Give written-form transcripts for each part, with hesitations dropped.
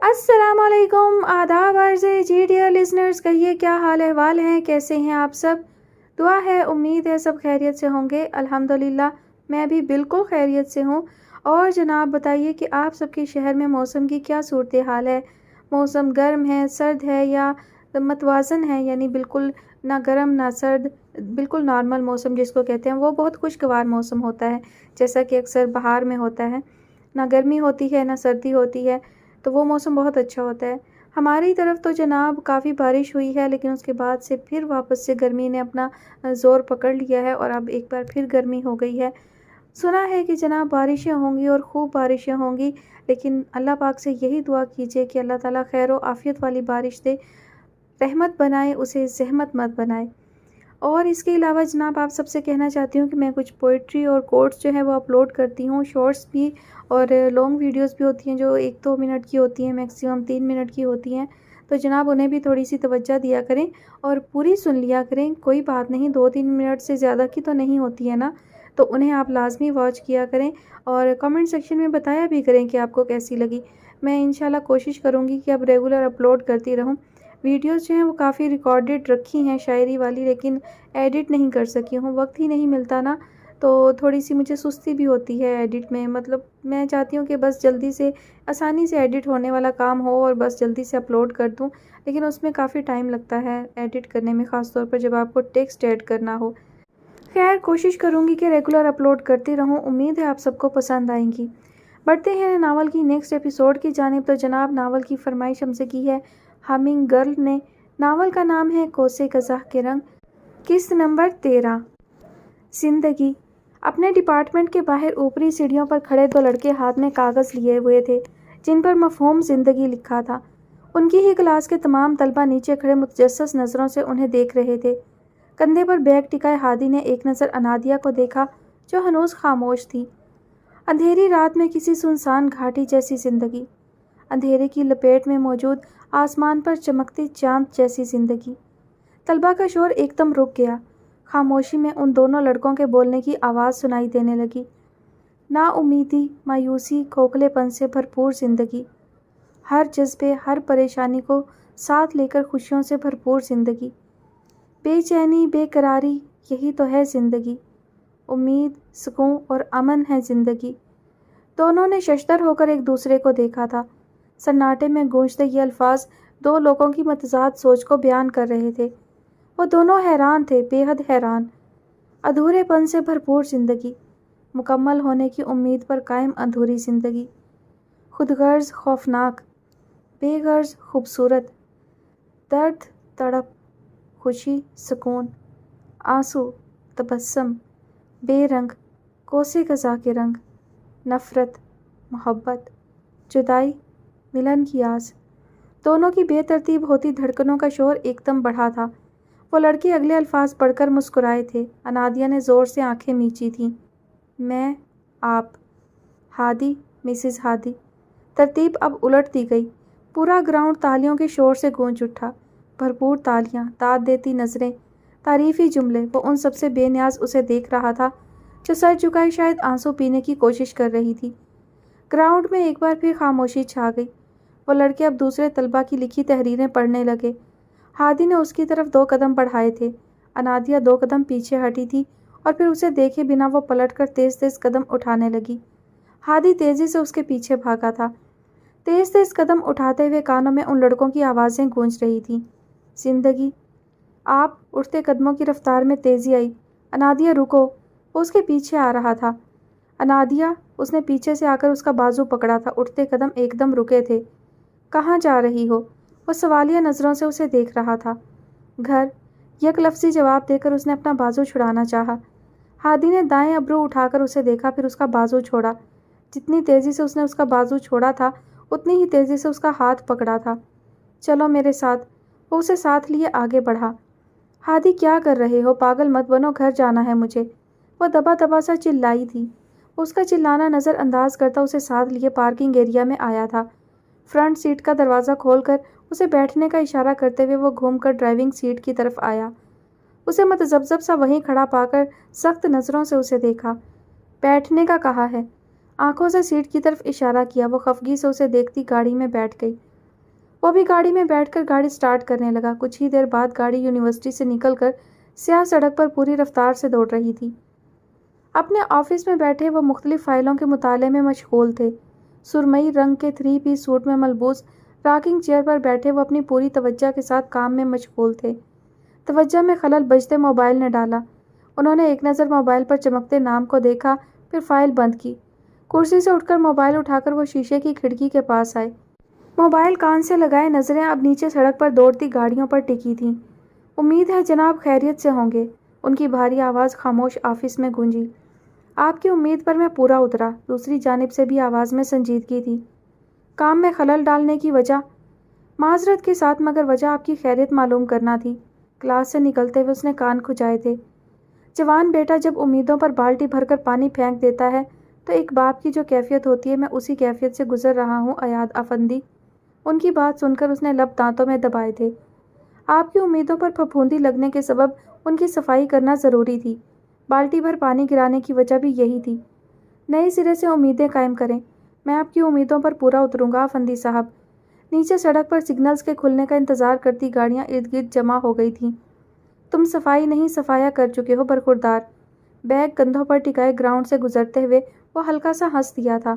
السلام علیکم، آداب عرض جی ڈیئر لسنرز، کہیے کیا حال احوال ہیں، کیسے ہیں آپ سب؟ دعا ہے، امید ہے سب خیریت سے ہوں گے۔ الحمدللہ میں بھی بالکل خیریت سے ہوں۔ اور جناب بتائیے کہ آپ سب کے شہر میں موسم کی کیا صورتحال ہے؟ موسم گرم ہے، سرد ہے یا متوازن ہے، یعنی بالکل نہ گرم نہ سرد، بالکل نارمل موسم جس کو کہتے ہیں، وہ بہت خوشگوار موسم ہوتا ہے جیسا کہ اکثر بہار میں ہوتا ہے، نہ گرمی ہوتی ہے نہ سردی ہوتی ہے، تو وہ موسم بہت اچھا ہوتا ہے۔ ہماری طرف تو جناب کافی بارش ہوئی ہے، لیکن اس کے بعد سے پھر واپس سے گرمی نے اپنا زور پکڑ لیا ہے اور اب ایک بار پھر گرمی ہو گئی ہے۔ سنا ہے کہ جناب بارشیں ہوں گی اور خوب بارشیں ہوں گی، لیکن اللہ پاک سے یہی دعا کیجیے کہ اللہ تعالیٰ خیر و عافیت والی بارش دے، رحمت بنائے، اسے زحمت مت بنائے۔ اور اس کے علاوہ جناب آپ سب سے کہنا چاہتی ہوں کہ میں کچھ پوئٹری اور کوٹس جو ہیں وہ اپلوڈ کرتی ہوں، شارٹس بھی اور لانگ ویڈیوز بھی ہوتی ہیں جو 1-2 منٹ کی ہوتی ہیں، میکسیمم 3 منٹ کی ہوتی ہیں، تو جناب انہیں بھی تھوڑی سی توجہ دیا کریں اور پوری سن لیا کریں۔ کوئی بات نہیں، 2-3 منٹ سے زیادہ کی تو نہیں ہوتی ہے نا، تو انہیں آپ لازمی واچ کیا کریں اور کمنٹ سیکشن میں بتایا بھی کریں کہ آپ کو کیسی لگی۔ میں انشاءاللہ کوشش کروں گی کہ اب ریگولر اپلوڈ کرتی رہوں۔ ویڈیوز جو ہیں وہ کافی ریکارڈڈ رکھی ہیں شاعری والی، لیکن ایڈٹ نہیں کر سکی ہوں، وقت ہی نہیں ملتا نا، تو تھوڑی سی مجھے سستی بھی ہوتی ہے ایڈٹ میں۔ مطلب میں چاہتی ہوں کہ بس جلدی سے آسانی سے ایڈٹ ہونے والا کام ہو اور بس جلدی سے اپلوڈ کر دوں، لیکن اس میں کافی ٹائم لگتا ہے ایڈٹ کرنے میں، خاص طور پر جب آپ کو ٹیکسٹ ایڈ کرنا ہو۔ خیر کوشش کروں گی کہ ریگولر اپلوڈ کرتی رہوں، امید ہے آپ سب کو پسند آئیں گی۔ بڑھتے ہیں ناول کی نیکسٹ ایپیسوڈ کی جانب، تو جناب ناول کی فرمائش ہم سے کی ہے ہمنگ گرل نے۔ ناول کا نام ہے کوسے قزح کے رنگ، قسط نمبر 13۔ زندگی۔ اپنے ڈپارٹمنٹ کے باہر اوپری سیڑھیوں پر کھڑے 2 لڑکے ہاتھ میں کاغذ لیے ہوئے تھے جن پر مفہوم زندگی لکھا تھا۔ ان کی ہی کلاس کے تمام طلبہ نیچے کھڑے متجسس نظروں سے انہیں دیکھ رہے تھے۔ کندھے پر بیگ ٹکائے ہادی نے ایک نظر انادیہ کو دیکھا جو ہنوز خاموش تھی۔ اندھیری رات میں کسی سنسان گھاٹی جیسی زندگی، اندھیرے کی لپیٹ میں موجود آسمان پر چمکتے چاند جیسی زندگی۔ طلبہ کا شور ایک دم رک گیا۔ خاموشی میں ان دونوں لڑکوں کے بولنے کی آواز سنائی دینے لگی۔ نا امیدی، مایوسی، کھوکھلے پن سے بھرپور زندگی، ہر جذبے، ہر پریشانی کو ساتھ لے کر خوشیوں سے بھرپور زندگی، بے چینی، بے قراری، یہی تو ہے زندگی، امید، سکون اور امن ہے زندگی۔ دونوں نے ششدر ہو کر ایک دوسرے کو دیکھا تھا۔ سناٹے میں گونجتے یہ الفاظ 2 لوگوں کی متضاد سوچ کو بیان کر رہے تھے۔ وہ دونوں حیران تھے، بے حد حیران۔ ادھورے پن سے بھرپور زندگی، مکمل ہونے کی امید پر قائم ادھوری زندگی، خود غرض خوفناک، بے غرض خوبصورت، درد تڑپ، خوشی سکون، آنسو تبسم، بے رنگ کوسے قزح کے رنگ، نفرت محبت، جدائی ملن کی آس۔ دونوں کی بے ترتیب ہوتی دھڑکنوں کا شور ایک دم بڑھا تھا۔ وہ لڑکے اگلے الفاظ پڑھ کر مسکرائے تھے۔ انادیہ نے زور سے آنکھیں میچی تھیں۔ میں، آپ، ہادی، مسز ہادی۔ ترتیب اب الٹ دی گئی۔ پورا گراؤنڈ تالیوں کے شور سے گونج اٹھا۔ بھرپور تالیاں، داد دیتی نظریں، تعریفی جملے۔ وہ ان سب سے بے نیاز اسے دیکھ رہا تھا جو سر جھکائے شاید آنسو پینے کی کوشش کر رہی تھی۔ گراؤنڈ میں ایک بار پھر خاموشی چھا گئی۔ وہ لڑکے اب دوسرے طلبہ کی لکھی تحریریں پڑھنے لگے۔ ہادی نے اس کی طرف 2 قدم بڑھائے تھے۔ انادیہ 2 قدم پیچھے ہٹی تھی اور پھر اسے دیکھے بنا وہ پلٹ کر تیز تیز قدم اٹھانے لگی۔ ہادی تیزی سے اس کے پیچھے بھاگا تھا۔ تیز تیز قدم اٹھاتے ہوئے کانوں میں ان لڑکوں کی آوازیں گونج رہی تھیں۔ زندگی۔ آپ۔ اٹھتے قدموں کی رفتار میں تیزی آئی۔ انادیہ رکو۔ وہ اس کے پیچھے آ رہا تھا۔ انادیہ۔ اس نے پیچھے سے آ کر اس کا بازو پکڑا تھا۔ اٹھتے قدم ایک دم رکے تھے۔ کہاں جا رہی ہو؟ وہ سوالیہ نظروں سے اسے دیکھ رہا تھا۔ گھر۔ یک لفظی جواب دے کر اس نے اپنا بازو چھڑانا چاہا۔ ہادی نے دائیں ابرو اٹھا کر اسے دیکھا، پھر اس کا بازو چھوڑا۔ جتنی تیزی سے اس نے اس کا بازو چھوڑا تھا اتنی ہی تیزی سے اس کا ہاتھ پکڑا تھا۔ چلو میرے ساتھ۔ وہ اسے ساتھ لیے آگے بڑھا۔ ہادی کیا کر رہے ہو؟ پاگل مت بنو، گھر جانا ہے مجھے۔ وہ دبا دبا سا چلائی تھی۔ اس کا چلانا نظر انداز کرتا اسے ساتھ لیے پارکنگ ایریا میں آیا تھا۔ فرنٹ سیٹ کا دروازہ کھول کر اسے بیٹھنے کا اشارہ کرتے ہوئے وہ گھوم کر ڈرائیونگ سیٹ کی طرف آیا۔ اسے متذبذب سا وہیں کھڑا پا کر سخت نظروں سے اسے دیکھا۔ بیٹھنے کا کہا ہے۔ آنکھوں سے سیٹ کی طرف اشارہ کیا۔ وہ خفگی سے اسے دیکھتی گاڑی میں بیٹھ گئی۔ وہ بھی گاڑی میں بیٹھ کر گاڑی سٹارٹ کرنے لگا۔ کچھ ہی دیر بعد گاڑی یونیورسٹی سے نکل کر سیاہ سڑک پر پوری رفتار سے دوڑ رہی تھی۔ اپنے آفس میں بیٹھے وہ مختلف فائلوں کے مطالعے میں مشغول تھے۔ سرمئی رنگ کے 3 پیس سوٹ میں ملبوس راکنگ چیئر پر بیٹھے وہ اپنی پوری توجہ کے ساتھ کام میں مشغول تھے۔ توجہ میں خلل بجتے موبائل نے ڈالا۔ انہوں نے ایک نظر موبائل پر چمکتے نام کو دیکھا، پھر فائل بند کی۔ کرسی سے اٹھ کر موبائل اٹھا کر وہ شیشے کی کھڑکی کے پاس آئے۔ موبائل کان سے لگائے نظریں اب نیچے سڑک پر دوڑتی گاڑیوں پر ٹکی تھیں۔ امید ہے جناب خیریت سے ہوں گے، ان کی بھاری آواز خاموش آفس میں گونجی۔ آپ کی امید پر میں پورا اترا، دوسری جانب سے بھی آواز میں سنجیدگی تھی۔ کام میں خلل ڈالنے کی وجہ؟ معذرت کے ساتھ، مگر وجہ آپ کی خیریت معلوم کرنا تھی۔ کلاس سے نکلتے ہوئے اس نے کان کھجائے تھے۔ جوان بیٹا جب امیدوں پر بالٹی بھر کر پانی پھینک دیتا ہے تو ایک باپ کی جو کیفیت ہوتی ہے، میں اسی کیفیت سے گزر رہا ہوں ایاد افندی۔ ان کی بات سن کر اس نے لب دانتوں میں دبائے تھے۔ آپ کی امیدوں پر پھپھوندی لگنے کے سبب ان کی صفائی کرنا ضروری تھی۔ بالٹی بھر پانی گرانے کی وجہ بھی یہی تھی۔ نئے سرے سے امیدیں قائم کریں۔ میں آپ کی امیدوں پر پورا اتروں گا افندی صاحب۔ نیچے سڑک پر سگنلز کے کھلنے کا انتظار کرتی گاڑیاں ارد گرد جمع ہو گئی تھیں۔ تم صفائی نہیں صفایا کر چکے ہو برخوردار۔ بیگ کندھوں پر ٹکائے گراؤنڈ سے گزرتے ہوئے وہ ہلکا سا ہنس دیا تھا۔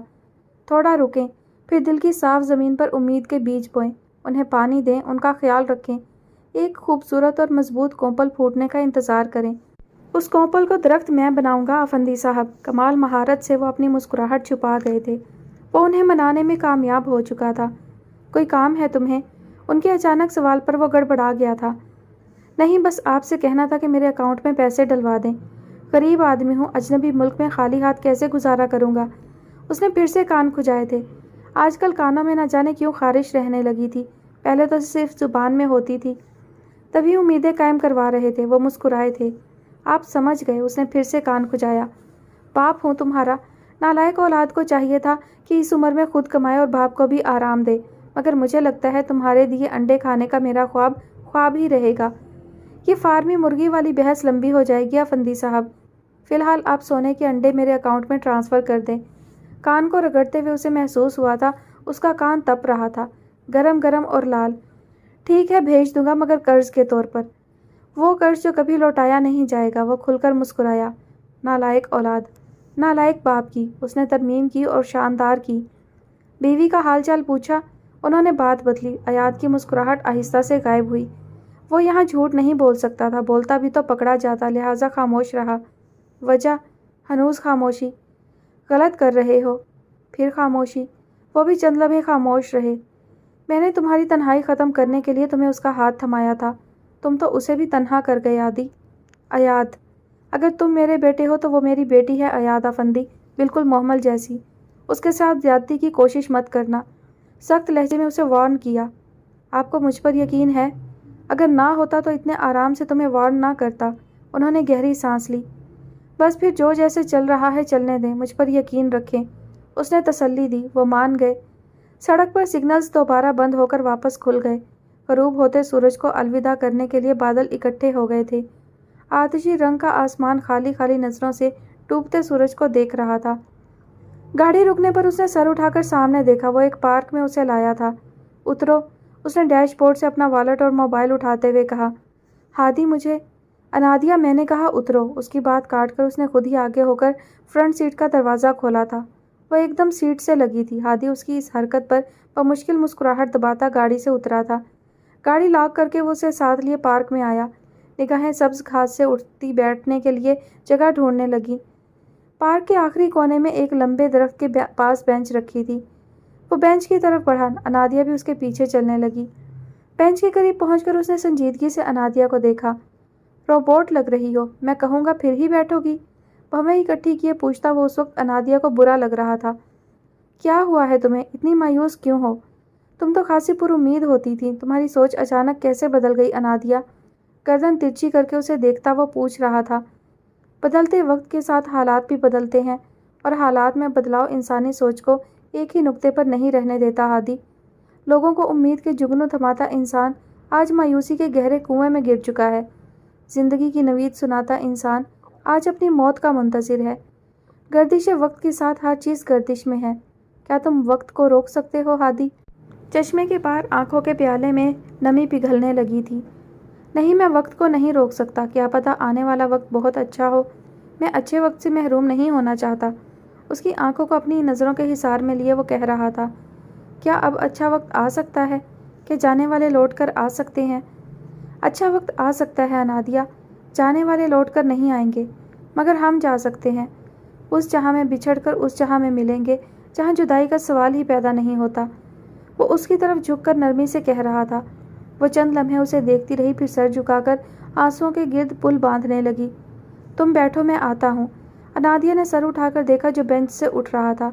تھوڑا رکیں، پھر دل کی صاف زمین پر امید کے بیج بوئیں، انہیں پانی دیں، ان کا خیال رکھیں، ایک خوبصورت اور مضبوط کونپل پھوٹنے کا انتظار کریں۔ اس کونپل کو درخت میں بناؤں گا افندی صاحب۔ کمال مہارت سے وہ اپنی مسکراہٹ چھپا گئے تھے۔ وہ انہیں منانے میں کامیاب ہو چکا تھا۔ کوئی کام ہے تمہیں؟ ان کے اچانک سوال پر وہ گڑبڑا گیا تھا۔ نہیں، بس آپ سے کہنا تھا کہ میرے اکاؤنٹ میں پیسے ڈلوا دیں۔ غریب آدمی ہوں، اجنبی ملک میں خالی ہاتھ کیسے گزارا کروں گا؟ اس نے پھر سے کان کھجائے تھے۔ آج کل کانوں میں نہ جانے کیوں خارش رہنے لگی تھی، پہلے تو صرف زبان میں ہوتی تھی۔ تبھی امیدیں قائم کروا رہے تھے۔ وہ مسکرائے تھے۔ آپ سمجھ گئے؟ اس نے پھر سے کان کھجایا۔ باپ ہوں تمہارا، نالائق اولاد کو چاہیے تھا کہ اس عمر میں خود کمائے اور باپ کو بھی آرام دے، مگر مجھے لگتا ہے تمہارے دیے انڈے کھانے کا میرا خواب خواب ہی رہے گا۔ یہ فارمی مرغی والی بحث لمبی ہو جائے گی افندی صاحب۔ فی الحال آپ سونے کے انڈے میرے اکاؤنٹ میں ٹرانسفر کر دیں۔ کان کو رگڑتے ہوئے اسے محسوس ہوا تھا اس کا کان تپ رہا تھا، گرم گرم اور لال۔ ٹھیک ہے، بھیج دوں گا، مگر قرض کے طور پر۔ وہ قرض جو کبھی لوٹایا نہیں جائے گا۔ وہ کھل کر مسکرایا۔ نالائق اولاد، نالائق باپ کی، اس نے ترمیم کی اور شاندار کی۔ بیوی کا حال چال پوچھا؟ انہوں نے بات بدلی۔ ایاد کی مسکراہٹ آہستہ سے غائب ہوئی۔ وہ یہاں جھوٹ نہیں بول سکتا تھا، بولتا بھی تو پکڑا جاتا، لہٰذا خاموش رہا۔ وجہ؟ ہنوز خاموشی۔ غلط کر رہے ہو۔ پھر خاموشی۔ وہ بھی چند لمحے خاموش رہے۔ میں نے تمہاری تنہائی ختم کرنے کے لیے تمہیں اس کا ہاتھ تھمایا تھا، تم تو اسے بھی تنہا کر گئے عادی۔ ایاد، اگر تم میرے بیٹے ہو تو وہ میری بیٹی ہے ایاد افندی، بالکل محمل جیسی۔ اس کے ساتھ زیادتی کی کوشش مت کرنا۔ سخت لہجے میں اسے وارن کیا۔ آپ کو مجھ پر یقین ہے؟ اگر نہ ہوتا تو اتنے آرام سے تمہیں وارن نہ کرتا۔ انہوں نے گہری سانس لی۔ بس پھر جو جیسے چل رہا ہے چلنے دیں، مجھ پر یقین رکھیں، اس نے تسلی دی۔ وہ مان گئے۔ سڑک پر سگنلز دوبارہ بند ہو کر واپس کھل گئے۔ غروب ہوتے سورج کو الوداع کرنے کے لیے بادل اکٹھے ہو گئے تھے۔ آتشی رنگ کا آسمان خالی خالی نظروں سے ڈوبتے سورج کو دیکھ رہا تھا۔ گاڑی رکنے پر اس نے سر اٹھا کر سامنے دیکھا۔ وہ ایک پارک میں اسے لایا تھا۔ اترو، اس نے ڈیش بورڈ سے اپنا والیٹ اور موبائل اٹھاتے ہوئے کہا۔ ہادی مجھے انادیا، میں نے کہا اترو۔ اس کی بات کاٹ کر اس نے خود ہی آگے ہو کر فرنٹ سیٹ کا دروازہ کھولا تھا۔ وہ ایک دم سیٹ سے لگی تھی۔ ہادی اس کی اس حرکت پر بمشکل مسکراہٹ دباتا گاڑی سے اترا تھا۔ گاڑی لاک کر کے وہ اسے ساتھ لیے پارک میں آیا۔ نگاہیں سبز گھاس سے اٹھتی بیٹھنے کے لیے جگہ ڈھونڈنے لگی۔ پارک کے آخری کونے میں ایک لمبے درخت کے پاس بینچ رکھی تھی۔ وہ بینچ کی طرف بڑھا۔ انادیا بھی اس کے پیچھے چلنے لگی۔ بینچ کے قریب پہنچ کر اس نے سنجیدگی سے انادیا کو دیکھا۔ روبوٹ لگ رہی ہو، میں کہوں گا پھر ہی بیٹھو گی؟ بہویں اکٹھی کیے پوچھتا وہ اس وقت انادیا کو برا لگ رہا تھا۔ کیا ہوا ہے تمہیں؟ اتنی مایوس کیوں ہو؟ تم تو خاصی پر امید ہوتی تھی، تمہاری سوچ اچانک کیسے بدل گئی انادیا؟ گردن ترچھی کر کے اسے دیکھتا وہ پوچھ رہا تھا۔ بدلتے وقت کے ساتھ حالات بھی بدلتے ہیں، اور حالات میں بدلاؤ انسانی سوچ کو ایک ہی نقطے پر نہیں رہنے دیتا ہادی۔ لوگوں کو امید کے جگنوں تھماتا انسان آج مایوسی کے گہرے کنویں میں گر چکا ہے۔ زندگی کی نوید سناتا انسان آج اپنی موت کا منتظر ہے۔ گردش وقت کے ساتھ ہر چیز گردش میں ہے۔ کیا تم وقت کو روک سکتے ہو ہادی؟ چشمے کے پار آنکھوں کے پیالے میں نمی پگھلنے لگی تھی۔ نہیں، میں وقت کو نہیں روک سکتا، کیا پتہ آنے والا وقت بہت اچھا ہو۔ میں اچھے وقت سے محروم نہیں ہونا چاہتا۔ اس کی آنکھوں کو اپنی نظروں کے حصار میں لیے وہ کہہ رہا تھا، کیا اب اچھا وقت آ سکتا ہے؟ کہ جانے والے لوٹ کر آ سکتے ہیں؟ اچھا وقت آ سکتا ہے انادیا، جانے والے لوٹ کر نہیں آئیں گے، مگر ہم جا سکتے ہیں اس جہاں میں بچھڑ کر اس جہاں میں ملیں گے جہاں جدائی کا سوال ہی پیدا نہیں ہوتا۔ وہ اس کی طرف جھک کر نرمی سے کہہ رہا تھا۔ وہ چند لمحے اسے دیکھتی رہی، پھر سر جھکا کر آنسوؤں کے گرد پل باندھنے لگی۔ تم بیٹھو، میں آتا ہوں۔ انادیا نے سر اٹھا کر دیکھا جو بینچ سے اٹھ رہا تھا۔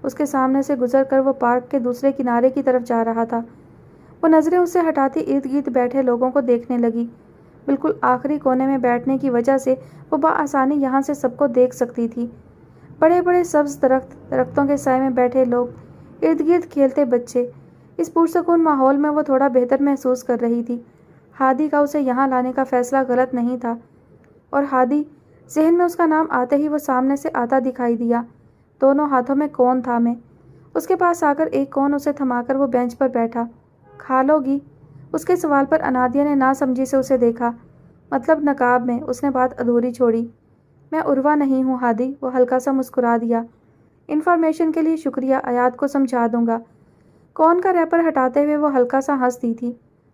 اس کے سامنے سے گزر کر وہ پارک کے دوسرے کنارے کی طرف جا رہا تھا۔ وہ نظریں اس سے ہٹاتی ارد گرد بیٹھے لوگوں کو دیکھنے لگی۔ بالکل آخری کونے میں بیٹھنے کی وجہ سے وہ بآسانی یہاں سے سب کو دیکھ سکتی تھی۔ بڑے بڑے سبز درختوں کے سائے میں بیٹھے لوگ، ارد گرد کھیلتے بچے، اس پرسکون ماحول میں وہ تھوڑا بہتر محسوس کر رہی تھی۔ ہادی کا اسے یہاں لانے کا فیصلہ غلط نہیں تھا، اور ہادی، ذہن میں اس کا نام آتے ہی وہ سامنے سے آتا دکھائی دیا۔ دونوں ہاتھوں میں کون تھامے، اس کے پاس آ کر ایک کون اسے تھما کر وہ بینچ پر بیٹھا۔ کھا لو گی؟ اس کے سوال پر انادیا نے ناسمجھی سے اسے دیکھا۔ مطلب نقاب میں؟ اس نے بات ادھوری چھوڑی۔ میں عروہ نہیں ہوں ہادی، وہ ہلکا سا مسکرا دیا۔ انفارمیشن کے لیے شکریہ، آیات کو سمجھا دوں گا۔ کون کا ریپر ہٹاتے ہوئے وہ ہلکا سا ہنس دی تھی۔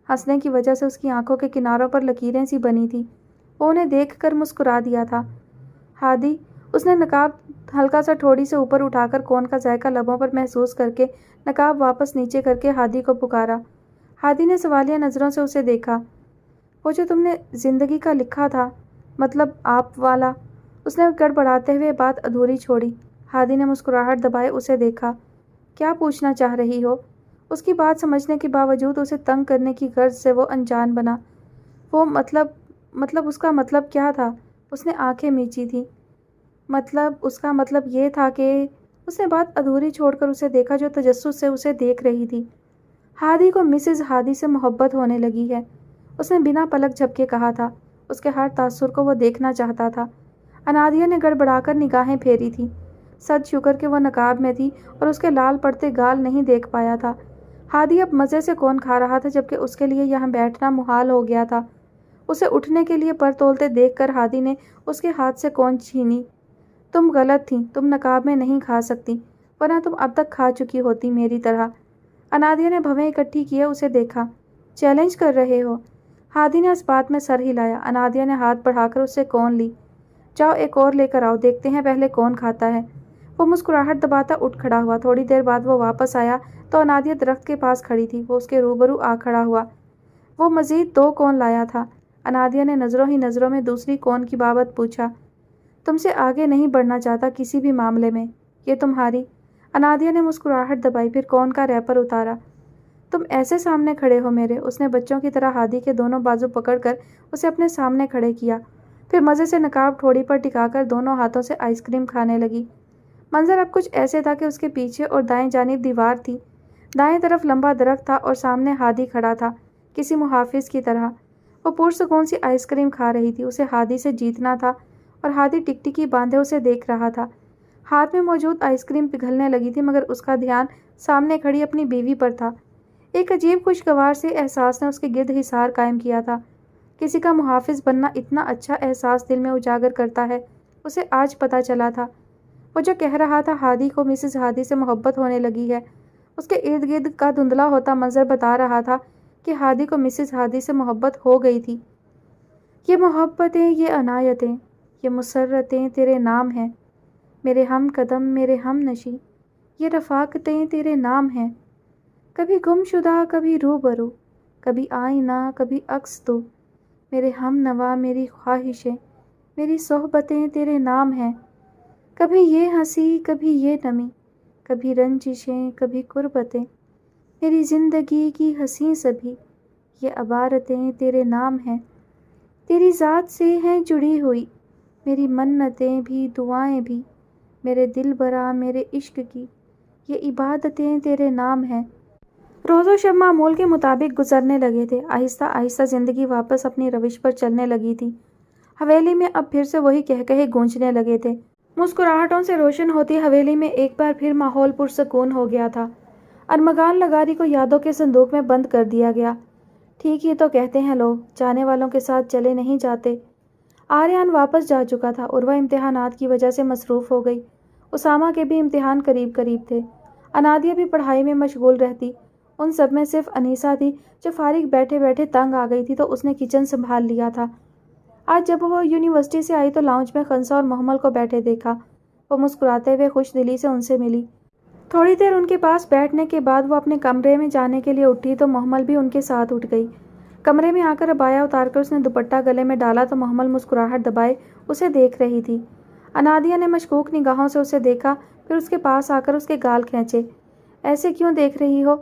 ہنسنے کی وجہ سے اس کی آنکھوں کے کناروں پر لکیریں سی بنی تھی۔ وہ انہیں دیکھ کر مسکرا دیا تھا۔ ہادی، اس نے نقاب ہلکا سا ٹھوڑی سے اوپر اٹھا کر کون کا ذائقہ لبوں پر محسوس کر کے نقاب واپس نیچے کر کے ہادی کو پکارا۔ ہادی نے سوالیہ نظروں سے اسے دیکھا۔ وہ جو تم نے زندگی کا لکھا تھا، مطلب آپ والا؟ اس نے گڑبڑاتے ہوئے بات ادھوری چھوڑی۔ ہادی نے مسکراہٹ دبائے اسے دیکھا۔ کیا پوچھنا چاہ رہی ہو؟ اس کی بات سمجھنے کے باوجود اسے تنگ کرنے کی غرض سے وہ انجان بنا۔ وہ مطلب اس کا مطلب کیا تھا؟ اس نے آنکھیں میچی تھیں۔ اس کا مطلب یہ تھا کہ… اس نے بات ادھوری چھوڑ کر اسے دیکھا جو تجسس سے اسے دیکھ رہی تھی۔ ہادی کو مسز ہادی سے محبت ہونے لگی ہے، اس نے بنا پلک جھپکے کہا تھا۔ اس کے ہر تاثر کو وہ دیکھنا چاہتا تھا۔ انادیا نے گڑبڑا کر نگاہیں پھیری تھیں۔ سد شکر کہ وہ نقاب میں تھی اور اس کے لال پڑتے گال نہیں دیکھ پایا تھا۔ ہادی اب مزے سے کون کھا رہا تھا جبکہ اس کے لیے یہاں بیٹھنا محال ہو گیا تھا۔ اسے اٹھنے کے لیے پر تولتے دیکھ کر ہادی نے اس کے ہاتھ سے کون چھینی۔ تم غلط تھیں، تم نقاب میں نہیں کھا سکتی، ورنہ تم اب تک کھا چکی ہوتی میری طرح۔ انادیا نے بھویں اکٹھی کیے اسے دیکھا۔ چیلنج کر رہے ہو؟ ہادی نے اس بات میں سر ہلایا۔ انادیا نے ہاتھ بڑھا کر اس سے کون لی۔ جاؤ ایک اور لے کر آؤ، دیکھتے ہیں پہلے کون کھاتا ہے۔ وہ مسکراہٹ دباتا اٹھ کھڑا ہوا۔ تھوڑی دیر بعد وہ واپس آیا تو انادیا درخت کے پاس کھڑی تھی۔ وہ اس کے روبرو آ کھڑا ہوا۔ وہ مزید 2 کون لایا تھا؟ انادیا نے نظروں ہی نظروں میں دوسری کون کی بابت پوچھا۔ تم سے آگے نہیں بڑھنا چاہتا کسی بھی معاملے میں، یہ تمہاری… انادیا نے مسکراہٹ دبائی، پھر کون کا ریپر اتارا۔ تم ایسے سامنے کھڑے ہو میرے؟ اس نے بچوں کی طرح ہادی کے دونوں بازو پکڑ کر اسے اپنے سامنے کھڑے کیا، پھر مزے سے نقاب ٹھوڑی پر ٹکا کر دونوں ہاتھوں سے آئس کریم کھانے لگی۔ منظر اب کچھ ایسے تھا کہ اس کے پیچھے اور دائیں جانب دیوار تھی، دائیں طرف لمبا درخت تھا اور سامنے ہادی کھڑا تھا کسی محافظ کی طرح۔ وہ پرسکون سی آئس کریم کھا رہی تھی۔ اسے ہادی سے جیتنا تھا اور ہادی ٹکٹکی باندھے اسے دیکھ رہا تھا۔ ہاتھ میں موجود آئس کریم پگھلنے لگی تھی مگر اس کا دھیان سامنے کھڑی اپنی بیوی پر تھا۔ ایک عجیب خوشگوار سے احساس نے اس کے گرد حصار قائم کیا تھا۔ کسی کا محافظ بننا اتنا اچھا احساس دل میں اجاگر کرتا ہے، اسے آج پتہ چلا تھا۔ وہ جو کہہ رہا تھا ہادی کو مسز ہادی سے محبت ہونے لگی ہے، اس کے ارد گرد کا دھندلا ہوتا منظر بتا رہا تھا کہ ہادی کو مسز ہادی سے محبت ہو گئی تھی۔ یہ محبتیں، یہ عنایتیں، یہ مسرتیں تیرے نام ہیں میرے ہم قدم، میرے ہم نشیں، یہ رفاقتیں تیرے نام ہیں۔ کبھی گم شدہ، کبھی روبرو، کبھی آئینہ، کبھی عکس تو، میرے ہم نوا، میری خواہشیں، میری صحبتیں تیرے نام ہیں۔ کبھی یہ ہنسی، کبھی یہ نمی، کبھی رنجشیں، کبھی قربتیں، میری زندگی کی حسین سبھی یہ عبارتیں تیرے نام ہیں۔ تیری ذات سے ہیں جڑی ہوئی میری منتیں بھی، دعائیں بھی، میرے دل برا میرے عشق کی یہ عبادتیں تیرے نام ہیں۔ روز و شب معمول کے مطابق گزرنے لگے تھے۔ آہستہ آہستہ زندگی واپس اپنی روش پر چلنے لگی تھی۔ حویلی میں اب پھر سے وہی کہے گونجنے لگے تھے۔ مسکراہٹوں سے روشن ہوتی حویلی میں ایک بار پھر ماحول پرسکون ہو گیا تھا۔ ارمغان لغاری کو یادوں کے صندوق میں بند کر دیا گیا۔ ٹھیک ہی تو کہتے ہیں لوگ، جانے والوں کے ساتھ چلے نہیں جاتے۔ آریان واپس جا چکا تھا۔ عروہ امتحانات کی وجہ سے مصروف ہو گئی۔ اسامہ کے بھی امتحان قریب قریب تھے۔ انادیہ بھی پڑھائی میں مشغول رہتی۔ ان سب میں صرف انیسہ تھی جو فارغ بیٹھے بیٹھے تنگ آ گئی تھی تو اس نے کچن سنبھال لیا تھا۔ آج جب وہ یونیورسٹی سے آئی تو لاؤنج میں خنسا اور محمل کو بیٹھے دیکھا۔ وہ مسکراتے ہوئے خوش دلی سے ان سے ملی۔ تھوڑی دیر ان کے پاس بیٹھنے کے بعد وہ اپنے کمرے میں جانے کے لیے اٹھی تو محمل بھی ان کے ساتھ اٹھ گئی۔ کمرے میں آ کر عبایا اتار کر اس نے دوپٹہ گلے میں ڈالا تو محمل مسکراہٹ دبائے اسے دیکھ رہی تھی۔ انادیہ نے مشکوک نگاہوں سے اسے دیکھا، پھر اس کے پاس آ کر اس کے گال کھینچے۔ ایسے کیوں دیکھ رہی ہو؟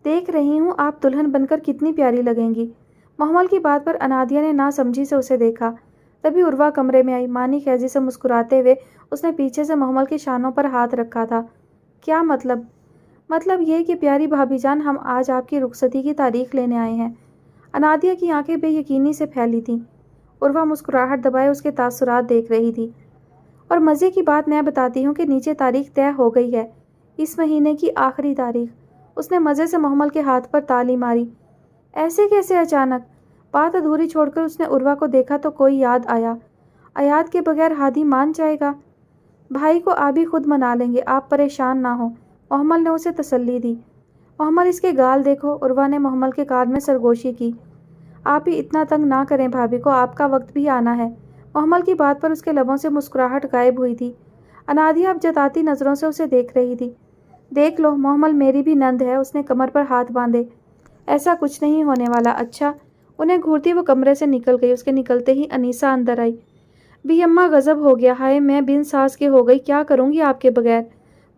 دیکھ رہی ہوں آپ دلہن بن کر کتنی پیاری لگیں گی۔ محمل کی بات پر انادیہ نے ناسمجھی سے اسے دیکھا۔ تبھی عروہ کمرے میں آئی۔ مانی خیزی سے مسکراتے ہوئے اس نے پیچھے سے محمل کے شانوں پر ہاتھ رکھا تھا۔ کیا مطلب؟ مطلب یہ کہ پیاری بھابھی جان، ہم آج آپ کی رخصتی کی تاریخ لینے آئے ہیں۔ انادیہ کی آنکھیں بے یقینی سے پھیلی تھیں۔ عروہ مسکراہٹ دبائے اس کے تاثرات دیکھ رہی تھی۔ اور مزے کی بات میں بتاتی ہوں کہ نیچے تاریخ طے ہو گئی ہے، اس مہینے کی آخری تاریخ۔ اس نے مزے سے محمل کے ہاتھ پر تالی ماری۔ ایسے کیسے اچانک؟ بات ادھوری چھوڑ کر اس نے عروہ کو دیکھا تو کوئی یاد آیا۔ آیات کے بغیر ہادی مان جائے گا؟ بھائی کو آپ ہی خود منا لیں گے، آپ پریشان نہ ہوں، محمل نے اسے تسلی دی۔ محمل اس کے گال دیکھو، عروہ نے محمل کے کان میں سرگوشی کی۔ آپ ہی اتنا تنگ نہ کریں بھابھی کو، آپ کا وقت بھی آنا ہے۔ محمل کی بات پر اس کے لبوں سے مسکراہٹ غائب ہوئی تھی۔ انادیہ اب جتاتی نظروں سے اسے دیکھ رہی تھی۔ دیکھ لو محمل، میری بھی نند ہے۔ اس نے کمر پر ہاتھ باندھے۔ ایسا کچھ نہیں ہونے والا۔ اچھا؟ انہیں گھورتی وہ کمرے سے نکل گئی۔ اس کے نکلتے ہی انیسہ اندر آئی۔ بھی اماں غضب ہو گیا، ہائے میں بن ساس کے ہو گئی، کیا کروں گی آپ کے بغیر؟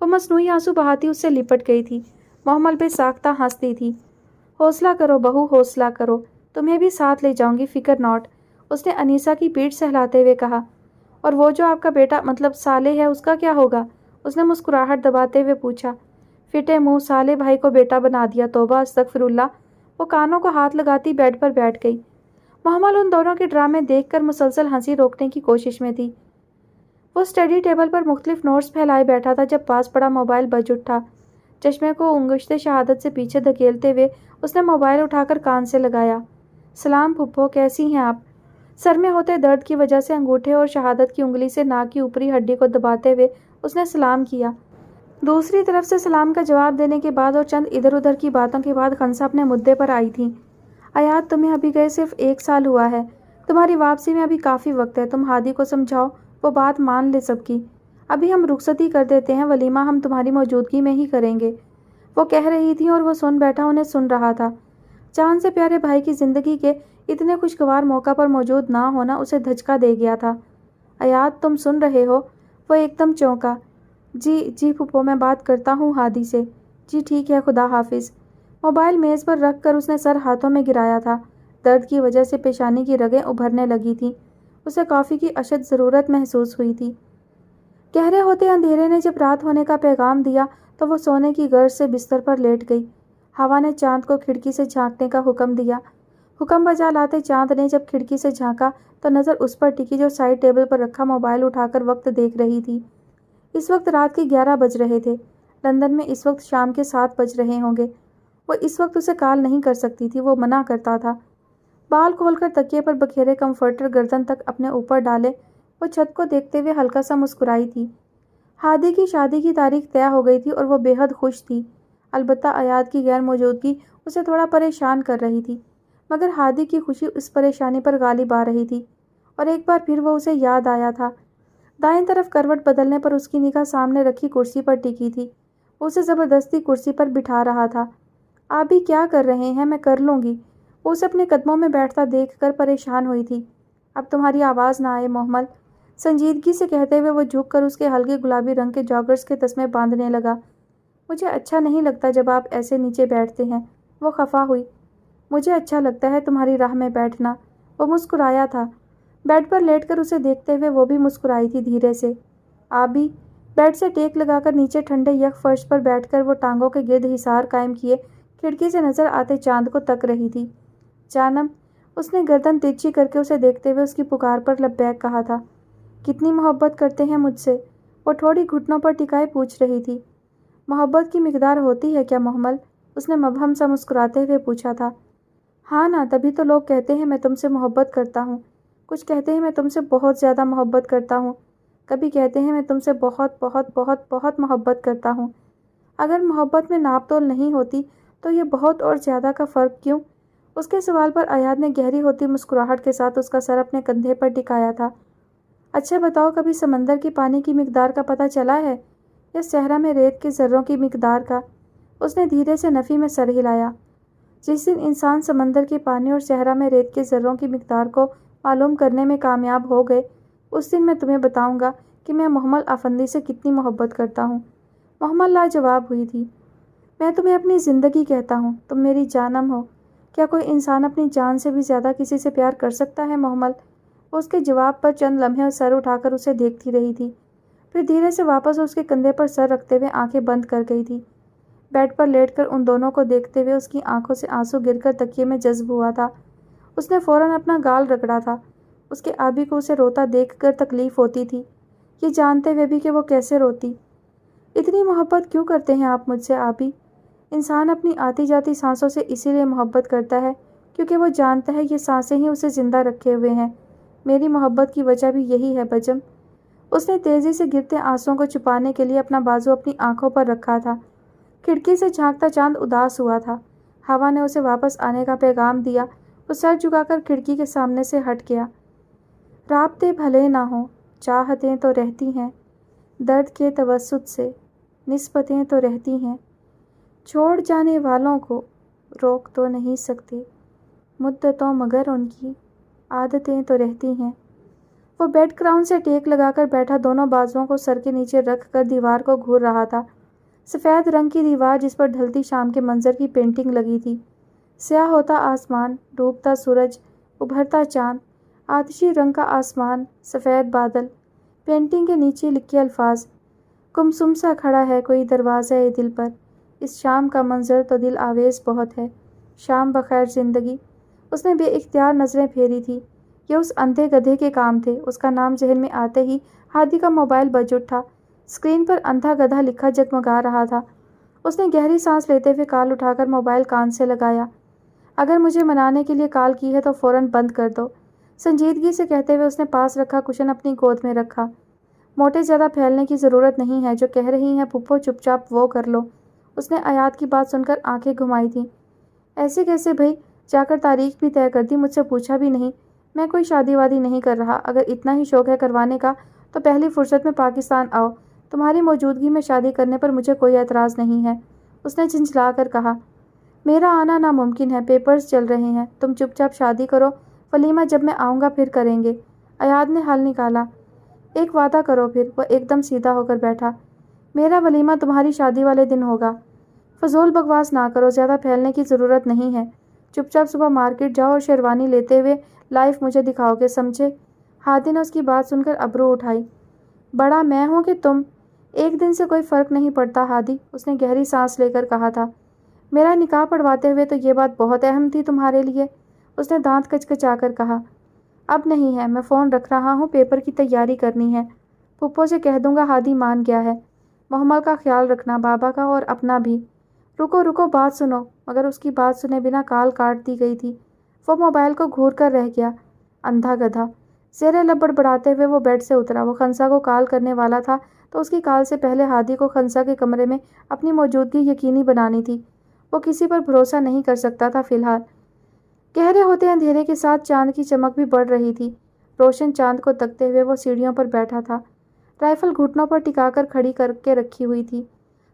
وہ مصنوعی آنسو بہاتی اس سے لپٹ گئی تھی۔ محمل بے ساختہ ہنستی تھی۔ حوصلہ کرو بہو، حوصلہ کرو، تمہیں بھی ساتھ لے جاؤں گی، فکر ناٹ، اس نے انیسہ کی پیٹھ سہلاتے ہوئے کہا۔ اور وہ جو آپ کا بیٹا مطلب صالح ہے، اس کا کیا ہوگا؟ اس نے مسکراہٹ دباتے ہوئے پوچھا۔ فٹے منہ، صالح بھائی کو بیٹا بنا دیا، توبہ استغفر اللہ۔ وہ کانوں کو ہاتھ لگاتی بیڈ پر بیٹھ گئی۔ محمل ان دونوں کے ڈرامے دیکھ کر مسلسل ہنسی روکنے کی کوشش میں تھی۔ وہ اسٹڈی ٹیبل پر مختلف نوٹس پھیلائے بیٹھا تھا جب پاس پڑا موبائل بج اٹھا۔ چشمے کو انگشت شہادت سے پیچھے دھکیلتے ہوئے اس نے موبائل اٹھا کر کان سے لگایا۔ سلام پھپھو، کیسی ہیں آپ؟ سر میں ہوتے درد کی وجہ سے انگوٹھے اور شہادت کی انگلی سے ناک کی اوپری ہڈی کو دباتے ہوئے اس نے سلام کیا۔ دوسری طرف سے سلام کا جواب دینے کے بعد اور چند ادھر ادھر کی باتوں کے بعد خنسا اپنے مدعے پر آئی تھی۔ آیات، تمہیں ابھی گئے صرف 1 سال ہوا ہے، تمہاری واپسی میں ابھی کافی وقت ہے، تم ہادی کو سمجھاؤ، وہ بات مان لے سب کی۔ ابھی ہم رخصتی کر دیتے ہیں، ولیمہ ہم تمہاری موجودگی میں ہی کریں گے، وہ کہہ رہی تھی اور وہ سن بیٹھا انہیں سن رہا تھا۔ جان سے پیارے بھائی کی زندگی کے اتنے خوشگوار موقع پر موجود نہ ہونا اسے دھچکا دے گیا تھا۔ آیات، تم سن رہے ہو؟ وہ ایک دم چونکا۔ جی پھپھو، میں بات کرتا ہوں ہادی سے۔ جی ٹھیک ہے، خدا حافظ۔ موبائل میز پر رکھ کر اس نے سر ہاتھوں میں گرایا تھا۔ درد کی وجہ سے پیشانی کی رگیں ابھرنے لگی تھیں۔ اسے کافی کی اشد ضرورت محسوس ہوئی تھی۔ گہرے ہوتے اندھیرے نے جب رات ہونے کا پیغام دیا تو وہ سونے کی غرض سے بستر پر لیٹ گئی۔ ہوا نے چاند کو کھڑکی سے جھانکنے کا حکم دیا۔ حکم بجا لاتے چاند نے جب کھڑکی سے جھانکا تو نظر اس پر ٹکی جو سائڈ ٹیبل پر رکھا موبائل اٹھا کر وقت دیکھ رہی تھی۔ اس وقت رات کے 11 بج رہے تھے۔ لندن میں اس وقت شام کے 7 بج رہے ہوں گے۔ وہ اس وقت اسے کال نہیں کر سکتی تھی، وہ منع کرتا تھا۔ بال کھول کر تکیے پر بکھیرے کمفرٹر گردن تک اپنے اوپر ڈالے وہ چھت کو دیکھتے ہوئے ہلکا سا مسکرائی تھی۔ ہادی کی شادی کی تاریخ طے ہو گئی تھی اور وہ بے حد خوش تھی۔ البتہ آیات کی غیر موجودگی اسے تھوڑا پریشان کر رہی تھی، مگر ہادی کی خوشی اس پریشانی پر غالب آ رہی تھی۔ اور ایک بار پھر وہ اسے یاد آیا تھا۔ دائیں طرف کروٹ بدلنے پر اس کی نگاہ سامنے رکھی کرسی پر ٹکی تھی۔ وہ اسے زبردستی کرسی پر بٹھا رہا تھا۔ آپ بھی کیا کر رہے ہیں؟ میں کر لوں گی۔ وہ اسے اپنے قدموں میں بیٹھتا دیکھ کر پریشان ہوئی تھی۔ اب تمہاری آواز نہ آئے محمل، سنجیدگی سے کہتے ہوئے وہ جھک کر اس کے ہلکے گلابی رنگ کے جاگرز کے تسمے باندھنے لگا۔ مجھے اچھا نہیں لگتا جب آپ ایسے نیچے بیٹھتے ہیں، وہ خفا ہوئی۔ مجھے اچھا لگتا ہے تمہاری راہ میں بیٹھنا، وہ مسکرایا تھا۔ بیڈ پر لیٹ کر اسے دیکھتے ہوئے وہ بھی مسکرائی تھی دھیرے سے۔ آپ بھی؟ بیڈ سے ٹیک لگا کر نیچے ٹھنڈے یک فرش پر بیٹھ کر وہ ٹانگوں کے گرد حصار قائم کیے کھڑکی سے نظر آتے چاند کو تک رہی تھی۔ جانم، اس نے گردن ترچھی کر کے اسے دیکھتے ہوئے اس کی پکار پر لبیک کہا تھا۔ کتنی محبت کرتے ہیں مجھ سے؟ وہ تھوڑی گھٹنوں پر ٹکائے پوچھ رہی تھی۔ محبت کی مقدار ہوتی ہے کیا محمل؟ اس نے مبہم سا مسکراتے ہوئے پوچھا تھا۔ ہاں نا، تبھی تو لوگ کہتے ہیں میں تم سے محبت کرتا ہوں، کچھ کہتے ہیں میں تم سے بہت زیادہ محبت کرتا ہوں، کبھی کہتے ہیں میں تم سے بہت بہت بہت بہت محبت کرتا ہوں۔ اگر محبت میں ناپ تول نہیں ہوتی تو یہ بہت اور زیادہ کا فرق کیوں؟ اس کے سوال پر ایاد نے گہری ہوتی مسکراہٹ کے ساتھ اس کا سر اپنے کندھے پر ٹکایا تھا۔ اچھا بتاؤ، کبھی سمندر کی پانی کی مقدار کا پتہ چلا ہے یا صحرا میں ریت کے ذروں کی مقدار کا؟ اس نے دھیرے سے نفی میں سر ہلایا۔ جس دن انسان سمندر کے پانی اور صحرا میں ریت کے ذروں کی مقدار کو معلوم کرنے میں کامیاب ہو گئے، اس دن میں تمہیں بتاؤں گا کہ میں محمل افندی سے کتنی محبت کرتا ہوں۔ محمل لاجواب ہوئی تھی۔ میں تمہیں اپنی زندگی کہتا ہوں، تم میری جانم ہو۔ کیا کوئی انسان اپنی جان سے بھی زیادہ کسی سے پیار کر سکتا ہے محمل؟ وہ اس کے جواب پر چند لمحے سر اٹھا کر اسے دیکھتی رہی تھی، پھر دھیرے سے واپس اس کے کندھے پر سر رکھتے ہوئے آنکھیں بند کر گئی تھی۔ بیڈ پر لیٹ کر ان دونوں کو دیکھتے ہوئے اس کی آنکھوں سے آنسو گر کر تکیے میں جذب ہوا تھا۔ اس نے فوراً اپنا گال رگڑا تھا۔ اس کے آبی کو اسے روتا دیکھ کر تکلیف ہوتی تھی، یہ جانتے ہوئے بھی کہ وہ کیسے روتی۔ اتنی محبت کیوں کرتے ہیں آپ مجھ سے آبی؟ انسان اپنی آتی جاتی سانسوں سے اسی لیے محبت کرتا ہے کیونکہ وہ جانتا ہے یہ سانسیں ہی اسے زندہ رکھے ہوئے ہیں۔ میری محبت کی وجہ بھی یہی ہے بجم۔ اس نے تیزی سے گرتے آنسوؤں کو چھپانے کے لیے اپنا بازو اپنی آنکھوں پر رکھا تھا۔ کھڑکی سے جھانکتا چاند اداس ہوا تھا۔ ہوا نے اسے واپس آنے کا پیغام دیا۔ وہ سر جھکا کر کھڑکی کے سامنے سے ہٹ گیا۔ رابطے بھلے نہ ہوں، چاہتیں تو رہتی ہیں، درد کے توسط سے نسبتیں تو رہتی ہیں، چھوڑ جانے والوں کو روک تو نہیں سکتے، مدتوں مگر ان کی عادتیں تو رہتی ہیں۔ وہ بیڈ کراؤن سے ٹیک لگا کر بیٹھا دونوں بازوؤں کو سر کے نیچے رکھ کر دیوار کو گھور رہا تھا۔ سفید رنگ کی دیوار جس پر ڈھلتی شام کے منظر کی پینٹنگ لگی تھی، سیاہ ہوتا آسمان، ڈوبتا سورج، ابھرتا چاند، آتشی رنگ کا آسمان، سفید بادل، پینٹنگ کے نیچے لکھے الفاظ، گمسم سا کھڑا ہے کوئی دروازۂ دل پر، اس شام کا منظر تو دل آویز بہت ہے، شام بخیر زندگی۔ اس نے بے اختیار نظریں پھیری تھی۔ یہ اس اندھے گدھے کے کام تھے۔ اس کا نام ذہن میں آتے ہی ہادی کا موبائل بج اٹھا۔ اسکرین پر اندھا گدھا لکھا جگمگا رہا تھا۔ اس نے گہری سانس لیتے ہوئے کال اٹھا کر موبائل کان سے لگایا۔ اگر مجھے منانے کے لیے کال کی ہے تو فوراً بند کر دو، سنجیدگی سے کہتے ہوئے اس نے پاس رکھا کشن اپنی گود میں رکھا۔ موٹے زیادہ پھیلنے کی ضرورت نہیں ہے، جو کہہ رہی ہیں پھپھو چپ چاپ وہ کر لو۔ اس نے ایاد کی بات سن کر آنکھیں گھمائی تھیں۔ ایسے کیسے بھئی؟ جا کر تاریخ بھی طے کر دی، مجھ سے پوچھا بھی نہیں۔ میں کوئی شادی وادی نہیں کر رہا، اگر اتنا ہی شوق ہے کروانے کا تو پہلی فرصت میں پاکستان آؤ، تمہاری موجودگی میں شادی کرنے پر مجھے کوئی اعتراض نہیں ہے۔ اس نے جھنجھلا کر کہا۔ میرا آنا ناممکن ہے، پیپرز چل رہے ہیں، تم چپ چاپ شادی کرو، ولیمہ جب میں آؤں گا پھر کریں گے۔ ایاد نے حل نکالا۔ ایک وعدہ کرو پھر۔ وہ ایک دم سیدھا ہو کر بیٹھا۔ میرا ولیمہ تمہاری شادی والے دن ہوگا۔ فضول بکواس نہ کرو، زیادہ پھیلنے کی ضرورت نہیں ہے۔ چپ چاپ صبح مارکیٹ جاؤ اور شیروانی لیتے ہوئے لائف مجھے دکھاؤ گے، سمجھے؟ ہادی نے اس کی بات سن کر ابرو اٹھائی۔ بڑا میں ہوں کہ تم؟ ایک دن سے کوئی فرق نہیں پڑتا ہادی، اس نے گہری سانس لے کر کہا تھا۔ میرا نکاح پڑھواتے ہوئے تو یہ بات بہت اہم تھی تمہارے لیے، اس نے دانت کچکچا کر کہا۔ اب نہیں ہے، میں فون رکھ رہا ہوں، پیپر کی تیاری کرنی ہے۔ پھپھو سے کہہ دوں گا ہادی مان گیا ہے۔ محمل کا خیال رکھنا، بابا کا اور اپنا بھی۔ رکو رکو، بات سنو، مگر اس کی بات سنے بنا کال کاٹ دی گئی تھی۔ وہ موبائل کو گھور کر رہ گیا۔ اندھا گدھا، زیر لب بڑبڑاتے ہوئے وہ بیڈ سے اترا۔ وہ خنسا کو کال کرنے والا تھا تو اس کی کال سے پہلے ہادی کو خنسا کے کمرے میں اپنی موجودگی یقینی بنانی تھی۔ وہ کسی پر بھروسہ نہیں کر سکتا تھا فی الحال۔ گہرے ہوتے اندھیرے کے ساتھ چاند کی چمک بھی بڑھ رہی تھی۔ روشن چاند کو تکتے ہوئے وہ سیڑھیوں پر بیٹھا تھا۔ رائفل گھٹنوں پر ٹکا کر کھڑی کر کے رکھی ہوئی تھی۔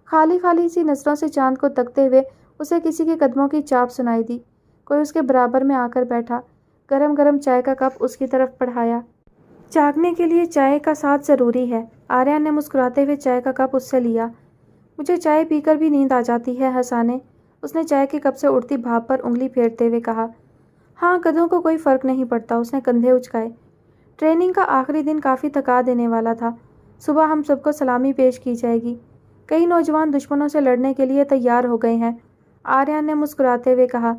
خالی خالی سی نظروں سے چاند کو تکتے ہوئے اسے کسی کے قدموں کی چاپ سنائی دی۔ کوئی اس کے برابر میں آ کر بیٹھا، گرم گرم چائے کا کپ اس کی طرف بڑھایا۔ جاگنے کے لیے چائے کا ساتھ ضروری ہے۔ آریان نے مسکراتے ہوئے چائے کا کپ اس سے لیا۔ مجھے چائے پی کر بھی نیند آ جاتی ہے حسانے، اس نے چائے کے کپ سے اڑتی بھاپ پر انگلی پھیرتے ہوئے کہا۔ ہاں، گدھوں کو کوئی فرق نہیں پڑتا، اس نے کندھے اچکائے۔ ٹریننگ کا آخری دن کافی تھکا دینے والا تھا۔ صبح ہم سب کو سلامی پیش کی جائے گی۔ کئی نوجوان دشمنوں سے لڑنے کے لیے تیار ہو گئے ہیں، آریان نے مسکراتے ہوئے کہا۔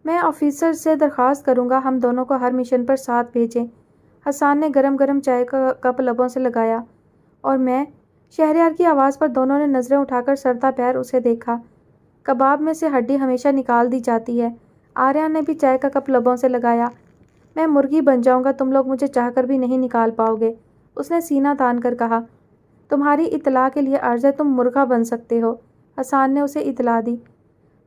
میں آفیسر سے درخواست کروں گا ہم دونوں کو ہر مشن پر ساتھ بھیجیں۔ حسان نے گرم گرم چائے کا کپ لبوں سے لگایا۔ اور میں، شہریار کی آواز پر دونوں نے نظریں اٹھا کر سرتا پیر اسے دیکھا۔ کباب میں سے ہڈی ہمیشہ نکال دی جاتی ہے۔ آریان نے بھی چائے کا کپ لبوں سے لگایا۔ میں مرغی بن جاؤں گا، تم لوگ مجھے چاہ کر بھی نہیں نکال پاؤ گے، اس نے سینہ تان کر کہا۔ تمہاری اطلاع کے لیے عرض ہے، تم مرغا بن سکتے ہو، حسان نے اسے اطلاع دی۔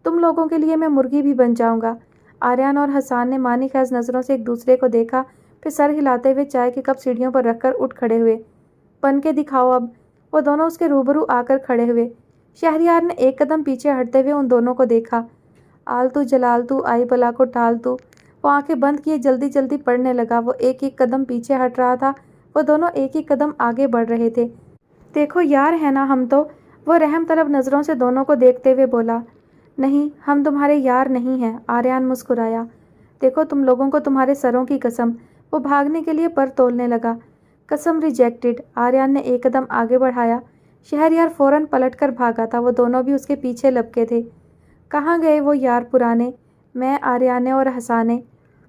تم لوگوں کے لیے میں مرغی بھی بن جاؤں گا۔ آریان اور حسان نے معنی خیز نظروں سے ایک دوسرے کو دیکھا، پھر سر ہلاتے ہوئے چائے کے کپ سیڑھیوں پر رکھ کر اٹھ کھڑے ہوئے۔ بن کے دکھاؤ اب۔ وہ دونوں اس کے روبرو آ کر کھڑے ہوئے۔ شہریار نے ایک قدم پیچھے ہٹتے ہوئے ان دونوں کو دیکھا۔ آلتو جلالتو آئی بلا کو ٹالتو۔ وہ آنکھیں بند کیے جلدی جلدی پڑھنے لگا۔ وہ ایک ایک قدم پیچھے ہٹ رہا تھا، وہ دونوں ایک ایک قدم آگے بڑھ رہے تھے۔ دیکھو یار ہے نا ہم تو، وہ رحم طلب نظروں سے دونوں کو دیکھتے ہوئے بولا۔ نہیں، ہم تمہارے یار نہیں ہیں، آریان مسکرایا۔ دیکھو تم لوگوں کو تمہارے سروں کی قسم۔ وہ بھاگنے کے لیے پر تولنے لگا۔ قسم ریجیکٹڈ۔ آریان نے ایک قدم آگے بڑھایا۔ شہریار فوراً پلٹ کر بھاگا تھا، وہ دونوں بھی اس کے پیچھے لپکے تھے۔ کہاں گئے وہ یار پرانے؟ میں، آریان اور حسان نے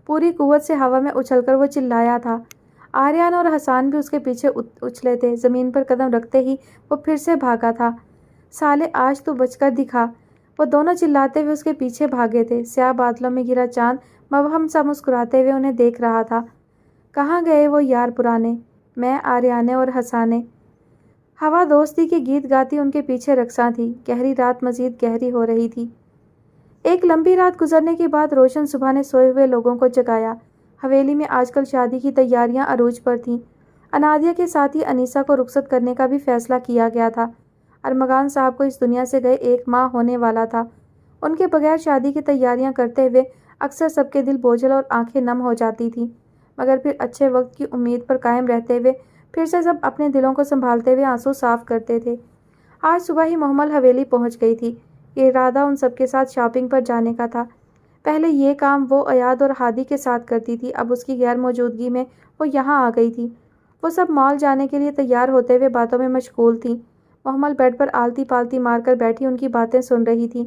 پوری قوت سے ہوا میں اچھل کر وہ چلایا تھا۔ آریان اور حسان بھی اس کے پیچھے اچھلے تھے۔ زمین پر قدم رکھتے ہی وہ پھر سے بھاگا تھا۔ سالے آج تو بچ کر دکھا۔ وہ دونوں چلاتے ہوئے اس کے پیچھے بھاگے تھے۔ سیاہ بادلوں میں گھرا چاند مبہم سا مسکراتے ہوئے انہیں دیکھ رہا تھا۔ کہاں گئے وہ یار پرانے؟ میں، آریان اور حسان نے ہوا دوستی کے گیت گاتی ان کے پیچھے رقصاں تھی۔ گہری رات مزید گہری ہو رہی تھی۔ ایک لمبی رات گزرنے کے بعد روشن صبح نے سوئے ہوئے لوگوں کو جگایا۔ حویلی میں آج کل شادی کی تیاریاں عروج پر تھیں۔ انادیہ کے ساتھ ہی انیسہ کو رخصت کرنے کا بھی فیصلہ کیا گیا تھا۔ ارمغان صاحب کو اس دنیا سے گئے 1 ماہ ہونے والا تھا۔ ان کے بغیر شادی کی تیاریاں کرتے ہوئے اکثر سب کے دل بوجھل اور آنکھیں نم ہو جاتی تھیں، مگر پھر اچھے وقت کی امید پر قائم رہتے ہوئے پھر سے سب اپنے دلوں کو سنبھالتے ہوئے آنسو صاف کرتے تھے۔ آج صبح ہی محمل حویلی پہنچ گئی تھی۔ یہ ارادہ ان سب کے ساتھ شاپنگ پر جانے کا تھا۔ پہلے یہ کام وہ ایاد اور ہادی کے ساتھ کرتی تھی، اب اس کی غیر موجودگی میں وہ یہاں آ گئی تھی۔ وہ سب مال جانے کے لیے تیار ہوتے ہوئے باتوں میں مشغول تھیں۔ محمل بیڈ پر آلتی پالتی مار کر بیٹھی ان کی باتیں سن رہی تھی۔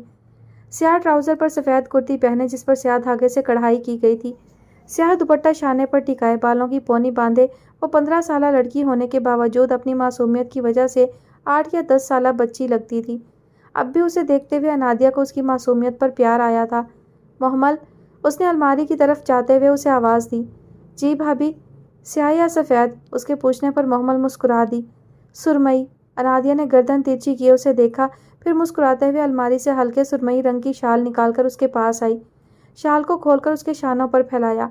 سیاہ ٹراؤزر پر سفید کرتی پہنے جس پر سیاہ دھاگے سے کڑھائی کی گئی تھی، سیاہ دوپٹہ شانے پر ٹکائے، بالوں کی پونی باندھے، وہ 15 سالہ لڑکی ہونے کے باوجود اپنی معصومیت کی وجہ سے 8 یا 10 سالہ بچی لگتی تھی۔ اب بھی اسے دیکھتے ہوئے انادیہ کو اس کی معصومیت پر پیار آیا تھا۔ محمل، اس نے الماری کی طرف جاتے ہوئے اسے آواز دی۔ جی بھابھی۔ سیاہ یا سفید؟ اس کے پوچھنے پر محمل مسکرا دی۔ سرمئی۔ انادیہ نے گردن ترچھی کیے اسے دیکھا، پھر مسکراتے ہوئے الماری سے ہلکے سرمئی رنگ کی شال نکال کر اس کے پاس آئی۔ شال کو کھول کر اس کے شانوں پر پھیلایا۔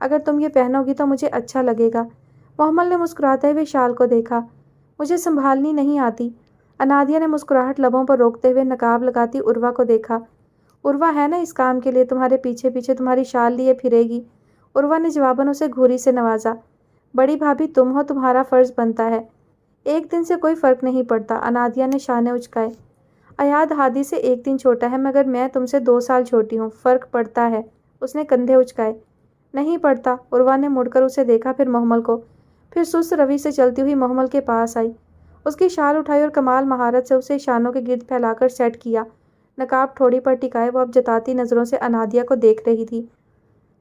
اگر تم یہ پہنو گی تو مجھے اچھا لگے گا۔ محمل نے مسکراتے ہوئے شال کو دیکھا۔ مجھے سنبھالنی نہیں آتی۔ انادیہ نے مسکراہٹ لبوں پر روکتے ہوئے نقاب لگاتی عروہ کو دیکھا۔ عروہ ہے نا اس کام کے لیے تمہارے پیچھے پیچھے تمہاری شال لیے پھرے گی۔ عروہ نے جواباً اسے گھوری سے نوازا۔ بڑی بھابھی تم ہو، تمہارا فرض بنتا ہے۔ ایک دن سے کوئی فرق نہیں پڑتا۔ انادیہ نے شانے اچکائے۔ ایاد ہادی سے 1 دن چھوٹا ہے، مگر میں تم سے 2 سال چھوٹی ہوں، فرق پڑتا ہے۔ اس نے کندھے اچکائے۔ نہیں پڑتا۔ عروہ نے مڑ کر اسے دیکھا، پھر محمل کو، پھر سست روی سے چلتی ہوئی محمل کے پاس آئی۔ اس کی شال اٹھائی اور کمال مہارت سے اسے شانوں کے گرد پھیلا کر سیٹ کیا۔ نقاب ٹھوڑی پر ٹکائے وہ اب جتاتی نظروں سے انادیہ کو دیکھ رہی تھی۔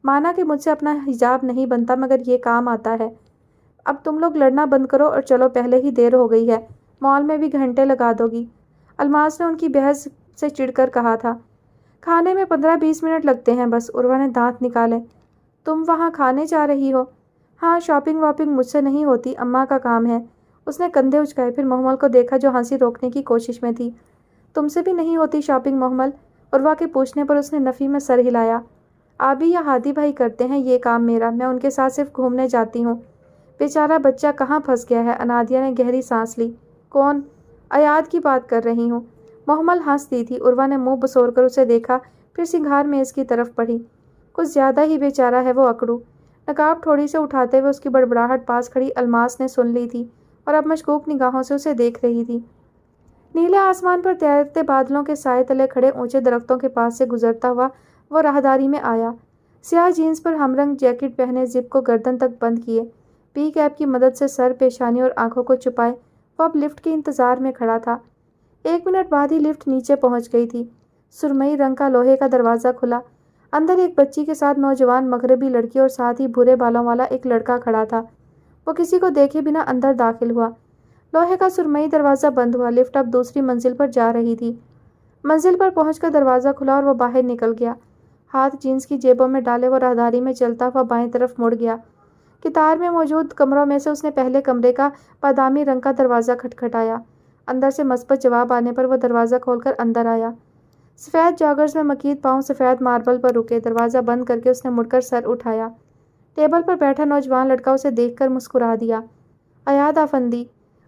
مانا کہ مجھ سے اپنا حجاب نہیں بنتا، مگر یہ کام آتا ہے۔ اب تم لوگ لڑنا بند کرو اور چلو، پہلے ہی دیر ہو گئی ہے، مال میں بھی گھنٹے لگا دو گی، الماس نے ان کی بحث سے چڑھ کر کہا تھا۔ کھانے میں 15-20 منٹ لگتے ہیں بس۔ عروہ نے دانت نکالے۔ تم وہاں کھانے جا رہی ہو؟ ہاں، شاپنگ واپنگ مجھ سے نہیں ہوتی، اماں کا کام ہے۔ اس نے کندھے اچکائے، پھر محمل کو دیکھا جو ہنسی روکنے کی کوشش میں تھی۔ تم سے بھی نہیں ہوتی شاپنگ محمل؟ عروہ کے پوچھنے پر اس نے نفی میں سر ہلایا۔ آبی یا ہادی بھائی کرتے ہیں یہ کام میرا، میں ان کے ساتھ صرف گھومنے جاتی ہوں۔ بیچارہ بچہ کہاں پھنس گیا ہے؟ انادیہ نے گہری سانس لی۔ کون؟ ایاد کی بات کر رہی ہوں۔ محمل ہنس دی تھی۔ عروہ نے منہ بسور کر اسے دیکھا، پھر سنگھار میز کی طرف پڑھی۔ کچھ زیادہ ہی بیچارہ ہے وہ اکڑو۔ نقاب تھوڑی سے اٹھاتے ہوئے اس کی بڑبڑاہٹ پاس کھڑی الماس نے سن لی تھی اور اب مشکوک نگاہوں سے اسے دیکھ رہی تھی۔ نیلے آسمان پر تیرتے بادلوں کے سائے تلے کھڑے اونچے درختوں کے پاس سے گزرتا ہوا وہ راہداری میں آیا۔ سیاہ جینس پر ہم رنگ جیکٹ پہنے، زپ کو گردن تک بند کیے، پی کیپ کی مدد سے سر، پیشانی اور آنکھوں کو چھپائے وہ اب لفٹ کے انتظار میں کھڑا تھا۔ 1 منٹ بعد ہی لفٹ نیچے پہنچ گئی تھی۔ سرمئی رنگ کا لوہے کا دروازہ کھلا۔ اندر ایک بچی کے ساتھ نوجوان مغربی لڑکی اور ساتھ ہی بھورے بالوں والا ایک لڑکا کھڑا تھا۔ وہ کسی کو دیکھے بنا اندر داخل ہوا۔ لوہے کا سرمئی دروازہ بند ہوا۔ لفٹ اب دوسری منزل پر جا رہی تھی۔ منزل پر پہنچ کر دروازہ کھلا اور وہ باہر نکل گیا۔ ہاتھ جینس کی جیبوں میں ڈالے وہ راہداری میں چلتا ہوا بائیں طرف مڑ گیا۔ قطار میں موجود کمروں میں سے اس نے پہلے کمرے کا بادامی رنگ کا دروازہ کھٹکھٹایا۔ اندر سے مثبت جواب آنے پر وہ دروازہ کھول کر اندر آیا۔ سفید جاگرز میں مکید پاؤں سفید ماربل پر رکے۔ دروازہ بند کر کے اس نے مڑ کر سر اٹھایا۔ ٹیبل پر بیٹھا نوجوان لڑکا اسے دیکھ کر مسکرا دیا۔ ایاد افندی،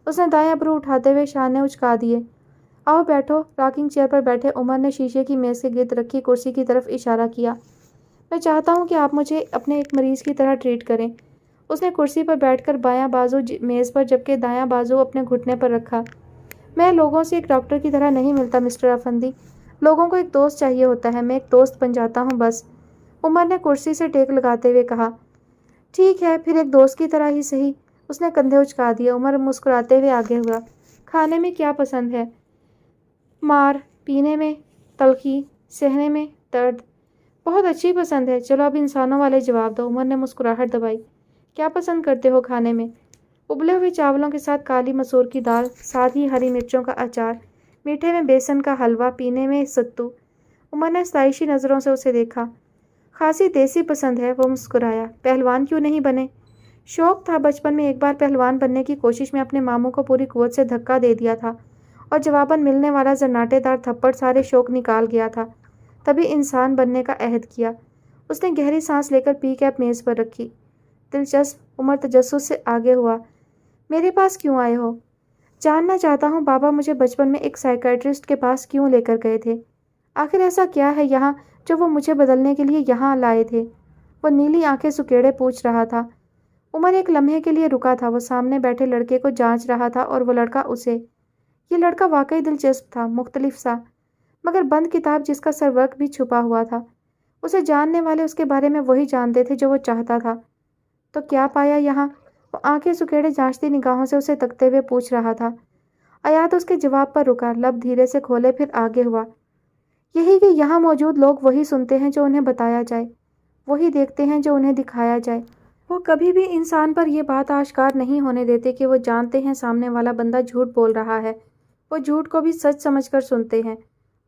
اس نے دائیں ابرو اٹھاتے ہوئے شانے اچکا دیے۔ آؤ بیٹھو۔ راکنگ چیئر پر بیٹھے عمر نے شیشے کی میز کے گرد رکھی کرسی کی طرف اشارہ کیا۔ میں چاہتا ہوں کہ آپ مجھے اپنے ایک مریض کی طرح ٹریٹ کریں۔ اس نے کرسی پر بیٹھ کر بایاں بازو میز پر جبکہ دایاں بازو اپنے گھٹنے پر رکھا۔ میں لوگوں سے ایک ڈاکٹر کی طرح نہیں ملتا مسٹر افندی۔ لوگوں کو ایک دوست چاہیے ہوتا ہے۔ میں ایک دوست بن جاتا ہوں بس، عمر نے کرسی سے ٹیک لگاتے ہوئے کہا۔ ٹھیک ہے، پھر ایک دوست کی طرح ہی صحیح، اس نے کندھے اچکا دیے۔ عمر مسکراتے ہوئے آگے ہوا۔ کھانے میں کیا پسند ہے؟ مار، پینے میں تلخی، سہنے میں درد۔ بہت اچھی پسند ہے۔ چلو اب انسانوں والے جواب دو۔ عمر نے مسکراہٹ دبائی۔ کیا پسند کرتے ہو کھانے میں؟ ابلے ہوئے چاولوں کے ساتھ کالی مسور کی دال، ساتھ ہی ہری مرچوں کا اچار، میٹھے میں بیسن کا حلوہ، پینے میں ستو۔ عمر نے ستائشی نظروں سے اسے دیکھا۔ خاصی دیسی پسند ہے، وہ مسکرایا۔ پہلوان کیوں نہیں بنے؟ شوق تھا، بچپن میں ایک بار پہلوان بننے کی کوشش میں اپنے ماموں کو پوری قوت سے دھکا دے دیا تھا اور جواباً ملنے والا زناٹے دار تھپڑ سارے شوق نکال گیا تھا۔ تبھی انسان بننے کا عہد کیا۔ اس نے گہری سانس لے کر پی کیپ میز پر رکھی۔ دلچسپ، عمر تجسس سے آگے ہوا۔ میرے پاس کیوں آئے ہو؟ جاننا چاہتا ہوں بابا مجھے بچپن میں ایک سائیکیٹرسٹ کے پاس کیوں لے کر گئے تھے؟ آخر ایسا کیا ہے یہاں جو وہ مجھے بدلنے کے لیے یہاں لائے تھے؟ وہ نیلی آنکھیں سکیڑے پوچھ رہا تھا۔ عمر ایک لمحے کے لیے رکا تھا۔ وہ سامنے بیٹھے لڑکے کو جانچ رہا تھا اور وہ لڑکا اسے۔ یہ لڑکا واقعی دلچسپ تھا، مختلف سا، مگر بند کتاب جس کا سرورق بھی چھپا ہوا تھا۔ اسے جاننے والے اس کے بارے میں وہی جانتے تھے جو وہ چاہتا تھا۔ تو کیا پایا یہاں؟ وہ آنکھیں سکیڑے جانچتی نگاہوں سے اسے تکتے ہوئے پوچھ رہا تھا۔ ایاد اس کے جواب پر رکا، لب دھیرے سے کھولے، پھر آگے ہوا۔ یہی کہ یہاں موجود لوگ وہی سنتے ہیں جو انہیں بتایا جائے، وہی دیکھتے ہیں جو انہیں دکھایا جائے۔ وہ کبھی بھی انسان پر یہ بات آشکار نہیں ہونے دیتے کہ وہ جانتے ہیں سامنے والا بندہ جھوٹ بول رہا ہے۔ وہ جھوٹ کو بھی سچ سمجھ کر سنتے ہیں۔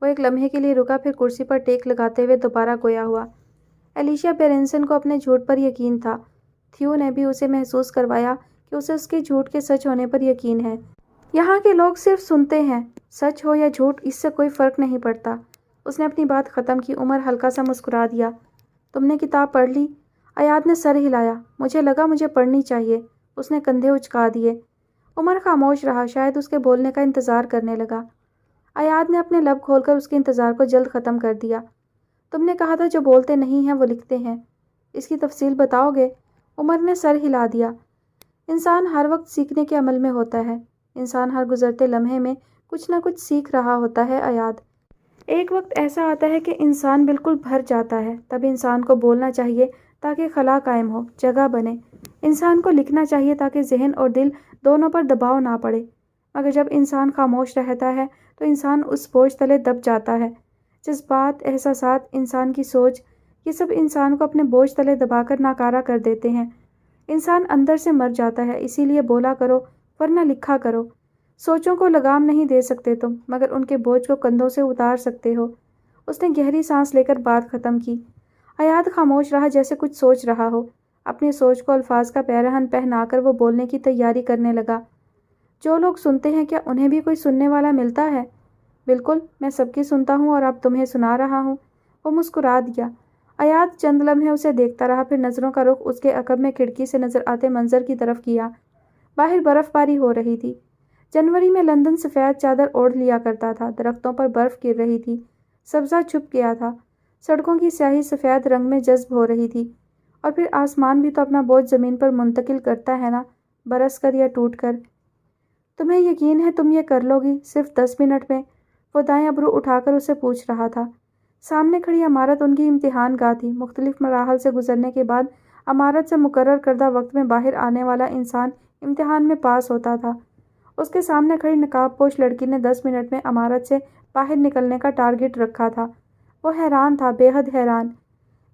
وہ ایک لمحے کے لیے رکا، پھر کرسی پر ٹیک لگاتے ہوئے دوبارہ گویا ہوا۔ ایلیشیا بیرنسن کو اپنے جھوٹ پر یقین تھا۔ تھیو نے بھی اسے محسوس کروایا کہ اسے اس کے جھوٹ کے سچ ہونے پر یقین ہے۔ یہاں کے لوگ صرف سنتے ہیں، سچ ہو یا جھوٹ اس سے کوئی فرق نہیں پڑتا۔ اس نے اپنی بات ختم کی۔ عمر ہلکا سا مسکرا دیا۔ تم نے کتاب پڑھ لی؟ ایاد نے سر ہلایا۔ مجھے لگا مجھے پڑھنی چاہیے۔ اس نے کندھے اچکا دیے۔ عمر خاموش رہا، شاید اس کے بولنے کا انتظار کرنے لگا۔ ایاد نے اپنے لب کھول کر اس کے انتظار کو جلد ختم کر دیا۔ تم نے کہا تھا جو بولتے نہیں ہیں وہ لکھتے ہیں، اس کی تفصیل بتاؤ گے؟ عمر نے سر ہلا دیا۔ انسان ہر وقت سیکھنے کے عمل میں ہوتا ہے۔ انسان ہر گزرتے لمحے میں کچھ نہ کچھ سیکھ رہا ہوتا ہے ایاد۔ ایک وقت ایسا آتا ہے کہ انسان بالکل بھر جاتا ہے، تب انسان کو بولنا چاہیے تاکہ خلا قائم ہو، جگہ بنے۔ انسان کو لکھنا چاہیے تاکہ ذہن اور دل دونوں پر دباؤ نہ پڑے۔ مگر جب انسان خاموش رہتا ہے تو انسان اس بوجھ تلے دب جاتا ہے۔ جذبات، احساسات، انسان کی سوچ، یہ سب انسان کو اپنے بوجھ تلے دبا کر ناکارہ کر دیتے ہیں۔ انسان اندر سے مر جاتا ہے۔ اسی لیے بولا کرو ورنہ لکھا کرو۔ سوچوں کو لگام نہیں دے سکتے تم، مگر ان کے بوجھ کو کندھوں سے اتار سکتے ہو۔ اس نے گہری سانس لے کر بات ختم کی۔ ایاد خاموش رہا، جیسے کچھ سوچ رہا ہو۔ اپنی سوچ کو الفاظ کا پیرہن پہنا کر وہ بولنے کی تیاری کرنے لگا۔ جو لوگ سنتے ہیں کیا انہیں بھی کوئی سننے والا ملتا ہے؟ بالکل، میں سب کی سنتا ہوں اور اب تمہیں سنا رہا ہوں۔ وہ مسکرا دیا۔ ایاد چند لمحے اسے دیکھتا رہا، پھر نظروں کا رخ اس کے عقب میں کھڑکی سے نظر آتے منظر کی طرف کیا۔ باہر برف باری ہو رہی تھی۔ جنوری میں لندن سفید چادر اوڑھ لیا کرتا تھا۔ درختوں پر برف گر رہی تھی، سبزہ چھپ گیا تھا، سڑکوں کی سیاہی سفید رنگ میں جذب ہو رہی تھی۔ اور پھر آسمان بھی تو اپنا بوجھ زمین پر منتقل کرتا ہے نا، برس کر یا ٹوٹ کر۔ تمہیں یقین ہے تم یہ کر لو گی صرف 10 منٹ میں؟ وہ دائیں ابرو اٹھا کر اسے پوچھ رہا تھا۔ سامنے کھڑی عمارت ان کی امتحان گاہ تھی۔ مختلف مراحل سے گزرنے کے بعد عمارت سے مقرر کردہ وقت میں باہر آنے والا انسان امتحان میں پاس ہوتا تھا۔ اس کے سامنے کھڑی نقاب پوش لڑکی نے 10 منٹ میں عمارت سے باہر نکلنے کا ٹارگٹ رکھا تھا۔ وہ حیران تھا، بے حد حیران۔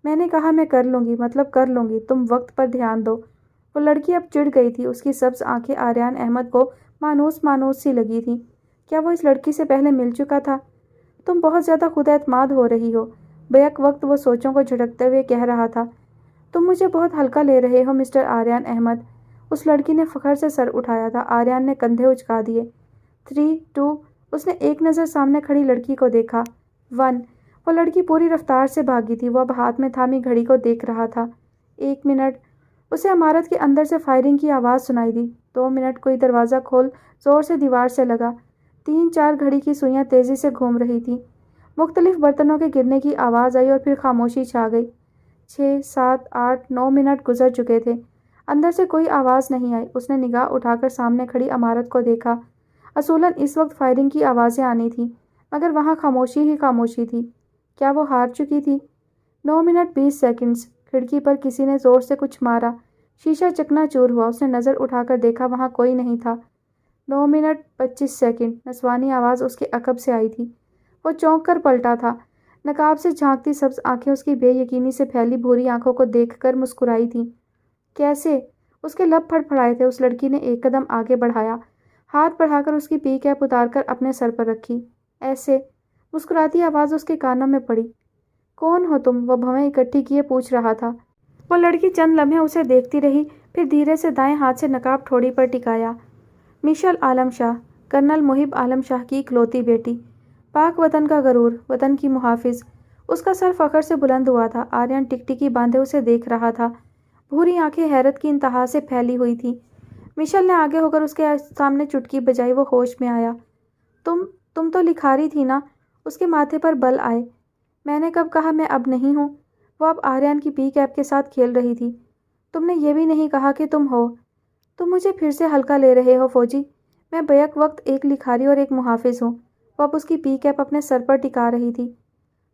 میں نے کہا میں کر لوں گی، مطلب کر لوں گی، تم وقت پر دھیان دو۔ وہ لڑکی اب چڑ گئی تھی۔ اس کی سبز آنکھیں آریان احمد کو مانوس مانوس سی لگی تھی۔ کیا وہ اس لڑکی سے پہلے مل چکا تھا؟ تم بہت زیادہ خود اعتماد ہو رہی ہو، بیک وقت وہ سوچوں کو جھٹکتے ہوئے کہہ رہا تھا۔ تم مجھے بہت ہلکا لے رہے ہو مسٹر آریان احمد۔ اس لڑکی نے فخر سے سر اٹھایا تھا۔ آریان نے کندھے اچکا دیے۔ 3 2 اس نے ایک نظر سامنے کھڑی لڑکی کو دیکھا۔ 1 وہ لڑکی پوری رفتار سے بھاگی تھی۔ وہ اب ہاتھ میں تھامی گھڑی کو دیکھ رہا تھا۔ 1 منٹ۔ اسے عمارت کے اندر سے فائرنگ کی آواز سنائی دی۔ 2 منٹ۔ کوئی دروازہ کھول زور سے دیوار سے لگا۔ 3 4 گھڑی کی سوئیاں تیزی سے گھوم رہی تھیں۔ مختلف برتنوں کے گرنے کی آواز آئی اور پھر خاموشی چھا گئی۔ 6 7 8 9 منٹ گزر چکے تھے۔ اندر سے کوئی آواز نہیں آئی۔ اس نے نگاہ اٹھا کر سامنے کھڑی عمارت کو دیکھا۔ اصولاً اس وقت فائرنگ کی آوازیں آنی تھیں، مگر وہاں خاموشی ہی خاموشی تھی۔ کیا وہ ہار چکی تھی؟ 9 منٹ 20 سیکنڈز۔ کھڑکی پر کسی نے زور سے کچھ مارا۔ شیشہ چکنا چور ہوا۔ اس نے نظر اٹھا کر دیکھا، وہاں کوئی نہیں تھا۔ 9 منٹ 25 سیکنڈ۔ نسوانی آواز اس کے عقب سے آئی تھی۔ وہ چونک کر پلٹا تھا۔ نقاب سے جھانکتی سبز آنکھیں اس کی بے یقینی سے پھیلی بھوری آنکھوں کو دیکھ کر مسکرائی تھیں۔ کیسے؟ اس کے لب پھڑ پھڑائے تھے۔ اس لڑکی نے ایک قدم آگے بڑھایا، ہاتھ بڑھا کر اس کی پی کیپ اتار کر اپنے سر پر رکھی۔ ایسے؟ مسکراتی آواز اس کے کانوں میں پڑی۔ کون ہو تم؟ وہ بھویں اکٹھی کیے پوچھ رہا تھا۔ وہ لڑکی چند لمحے اسے دیکھتی رہی، پھر دھیرے سے دائیں ہاتھ سے نقاب ٹھوڑی پر ٹکایا۔ مشل عالم شاہ، کرنل محب عالم شاہ کی اکلوتی بیٹی، پاک وطن کا غرور، وطن کی محافظ۔ اس کا سر فخر سے بلند ہوا تھا۔ آریان ٹکٹکی باندھے اسے دیکھ رہا تھا۔ بھوری آنکھیں حیرت کی انتہا سے پھیلی ہوئی تھیں۔ مشل نے آگے ہو کر اس کے سامنے چٹکی بجائی۔ وہ ہوش میں آیا۔ تم تو لکھاری تھی نا؟ اس کے ماتھے پر بل آئے۔ میں نے کب کہا میں اب نہیں ہوں؟ وہ اب آریان کی پی کیپ کے ساتھ کھیل رہی تھی۔ تم نے یہ بھی نہیں کہا کہ تم ہو۔ تم مجھے پھر سے ہلکا لے رہے ہو فوجی۔ میں بیک وقت ایک لکھاری اور ایک محافظ ہوں۔ وہ اب اس کی پی کیپ اپنے سر پر ٹکا رہی تھی۔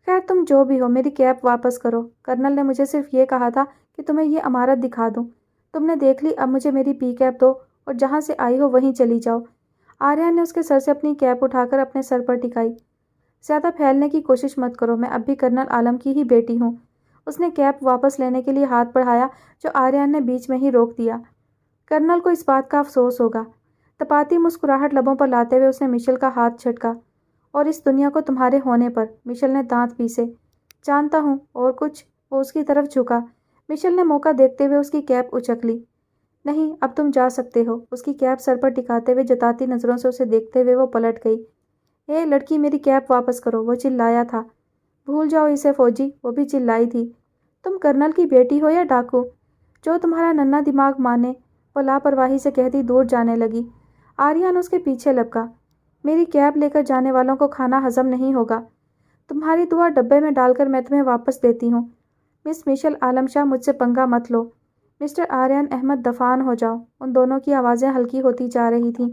خیر تم جو بھی ہو، میری کیپ واپس کرو۔ کرنل نے مجھے صرف یہ کہا تھا کہ تمہیں یہ عمارت دکھا دوں۔ تم نے دیکھ لی، اب مجھے میری پی کیپ دو اور جہاں سے آئی ہو وہیں چلی جاؤ۔ آریان نے اس کے سر سے اپنی کیپ اٹھا کر اپنے سر پر ٹکائی۔ زیادہ پھیلنے کی کوشش مت کرو، میں اب بھی کرنل عالم کی ہی بیٹی ہوں۔ اس نے کیپ واپس لینے کے لیے ہاتھ بڑھایا، جو آریان نے بیچ میں ہی روک دیا۔ کرنل کو اس بات کا افسوس ہوگا۔ تپاتی مسکراہٹ لبوں پر لاتے ہوئے اس نے مشل کا ہاتھ جھٹکا۔ اور اس دنیا کو تمہارے ہونے پر، مشل نے دانت پیسے۔ جانتا ہوں، اور کچھ؟ وہ اس کی طرف جھکا۔ مشل نے موقع دیکھتے ہوئے اس کی کیپ اچک لی۔ نہیں، اب تم جا سکتے ہو۔ اس کی کیپ سر پر ٹکاتے ہوئے جتاتی نظروں سے اسے دیکھتے ہوئے وہ پلٹ گئی۔ اے لڑکی، میری کیپ واپس کرو، وہ چلایا تھا۔ بھول جاؤ اسے فوجی، وہ بھی چلائی تھی۔ تم کرنل کی بیٹی ہو یا ڈاکو؟ جو تمہارا ننھا دماغ مانے، وہ لاپرواہی سے کہتی دور جانے لگی۔ آریان اس کے پیچھے لپکا۔ میری کیپ لے کر جانے والوں کو کھانا ہضم نہیں ہوگا۔ تمہاری دعا ڈبے میں ڈال کر میں تمہیں واپس دیتی ہوں۔ مس مشل عالم شاہ، مجھ سے پنگا مت لو۔ مسٹر آریان احمد، دفان ہو جاؤ۔ ان دونوں کی آوازیں ہلکی ہوتی جا رہی تھیں۔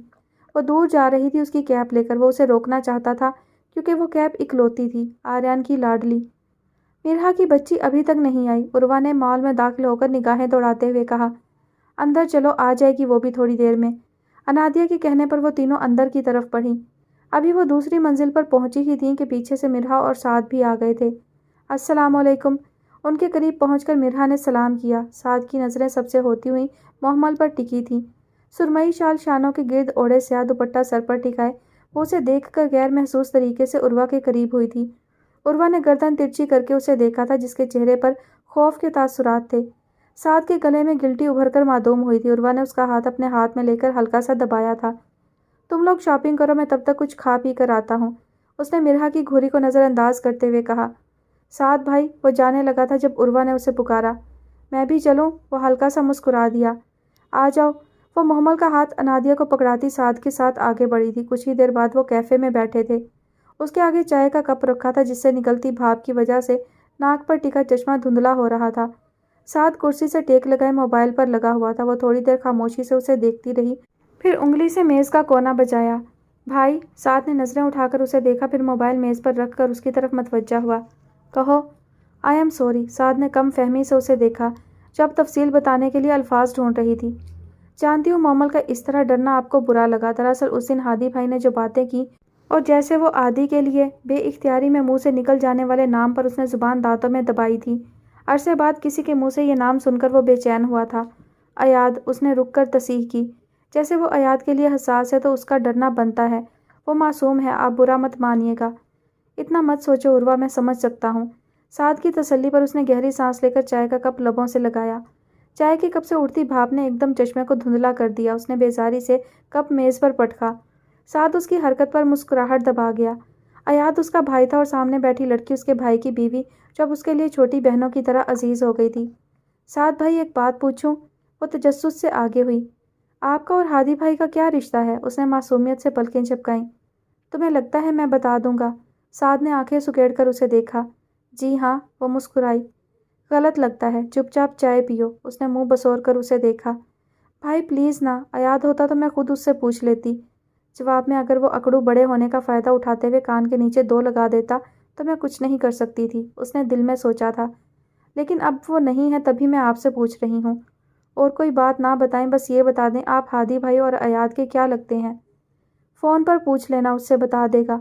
وہ دور جا رہی تھی اس کی کیپ لے کر۔ وہ اسے روکنا چاہتا تھا کیونکہ وہ کیپ اکلوتی تھی، آریان کی لاڈلی۔ مرحا کی بچی ابھی تک نہیں آئی، عروہ نے مال میں داخل ہو کر نگاہیں دوڑاتے ہوئے کہا۔ اندر چلو، آ جائے گی وہ بھی تھوڑی دیر میں۔ انادیہ کے کہنے پر وہ تینوں اندر کی طرف بڑھیں۔ ابھی وہ دوسری منزل پر پہنچی ہی تھیں کہ پیچھے سے مرحا اور سعد بھی آ گئے تھے۔ السلام علیکم۔ ان کے قریب پہنچ کر مرحا نے سلام کیا۔ سعد کی نظریں سب سے ہوتی ہوئی محمل پر ٹکی تھیں۔ سرمئی شال شانوں کے گرد اوڑھے، سیاہ دوپٹہ سر پر ٹکائے، وہ اسے دیکھ کر غیر محسوس طریقے سے عروہ کے قریب ہوئی تھی۔ عروہ نے گردن ترچھی کر کے اسے دیکھا تھا، جس کے چہرے پر خوف کے تاثرات تھے۔ سعد کے گلے میں گلٹی ابھر کر معدوم ہوئی تھی۔ عروہ نے اس کا ہاتھ اپنے ہاتھ میں لے کر ہلکا سا دبایا تھا۔ تم لوگ شاپنگ کرو، میں تب تک کچھ کھا پی کر آتا ہوں، اس نے مرحا کی گھوری کو نظر انداز کرتے ہوئے کہا۔ سعد بھائی، وہ جانے لگا تھا جب عروہ نے اسے پکارا۔ میں بھی چلوں؟ وہ ہلکا سا مسکرا دیا۔ آ جاؤ۔ وہ محمل کا ہاتھ انادیہ کو پکڑاتی سعد کے ساتھ آگے بڑھی تھی۔ کچھ ہی دیر بعد وہ کیفے میں بیٹھے تھے۔ اس کے آگے چائے کا کپ رکھا تھا، جس سے نکلتی بھاپ کی وجہ سے ناک پر ٹکا چشمہ دھندلا ہو رہا تھا۔ سعد کرسی سے ٹیک لگائے موبائل پر لگا ہوا تھا۔ وہ تھوڑی دیر خاموشی سے اسے دیکھتی رہی، پھر انگلی سے میز کا کونا بجایا۔ بھائی، سعد نے نظریں اٹھا کر اسے دیکھا، پھر موبائل میز پر رکھ کر اس کی طرف متوجہ ہوا۔ کہو۔ I am sorry. سعد نے کم فہمی سے اسے دیکھا، جب تفصیل بتانے کے لیے الفاظ ڈھونڈ رہی تھی۔ جانتی ہوں محمل کا اس طرح ڈرنا آپ کو برا لگا۔ دراصل اس دن ہادی بھائی نے جو باتیں کی، اور جیسے وہ عادی کے لیے بے اختیاری میں منہ سے نکل جانے والے نام پر اس نے زبان دانتوں میں دبائی تھی۔ عرصے بعد کسی کے منہ سے یہ نام سن کر وہ بے چین ہوا تھا۔ ایاد، اس نے رک کر تصحیح کی۔ جیسے وہ ایاد کے لیے حساس ہے تو اس کا ڈرنا بنتا ہے۔ وہ معصوم ہے، آپ برا مت مانیے گا۔ اتنا مت سوچو عروہ، میں سمجھ سکتا ہوں۔ سعد کی تسلی پر اس نے گہری سانس لے کر چائے کا کپ لبوں سے لگایا۔ چائے کے کپ سے اڑتی بھاپ نے ایک دم چشمے کو دھندلا کر دیا۔ اس نے بیزاری سے کپ میز پر پٹکا۔ سعد اس کی حرکت پر مسکراہٹ دبا گیا۔ ایاد اس کا بھائی تھا اور سامنے بیٹھی لڑکی اس کے بھائی کی بیوی، جو اب اس کے لیے چھوٹی بہنوں کی طرح عزیز ہو گئی تھی۔ سعد بھائی، ایک بات پوچھوں؟ وہ تجسس سے آگے ہوئی۔ آپ کا اور ہادی بھائی کا کیا رشتہ ہے؟ اس نے معصومیت سے پلکیں جھپکائیں۔ تمہیں لگتا ہے میں بتا دوں گا؟ سعد نے آنکھیں سکیڑ کر اسے دیکھا۔ جی ہاں، وہ مسکرائی۔ غلط لگتا ہے، چپ چاپ چائے پیو۔ اس نے منہ بسور کر اسے دیکھا۔ بھائی پلیز نا، ایاد ہوتا تو میں خود اس سے پوچھ لیتی۔ جواب میں اگر وہ اکڑو بڑے ہونے کا فائدہ اٹھاتے ہوئے کان کے نیچے 2 لگا دیتا تو میں کچھ نہیں کر سکتی تھی، اس نے دل میں سوچا تھا۔ لیکن اب وہ نہیں ہے، تبھی میں آپ سے پوچھ رہی ہوں۔ اور کوئی بات نہ بتائیں، بس یہ بتا دیں آپ ہادی بھائی اور ایاد کے کیا لگتے ہیں؟ فون پر پوچھ لینا، اس سے بتا دے گا۔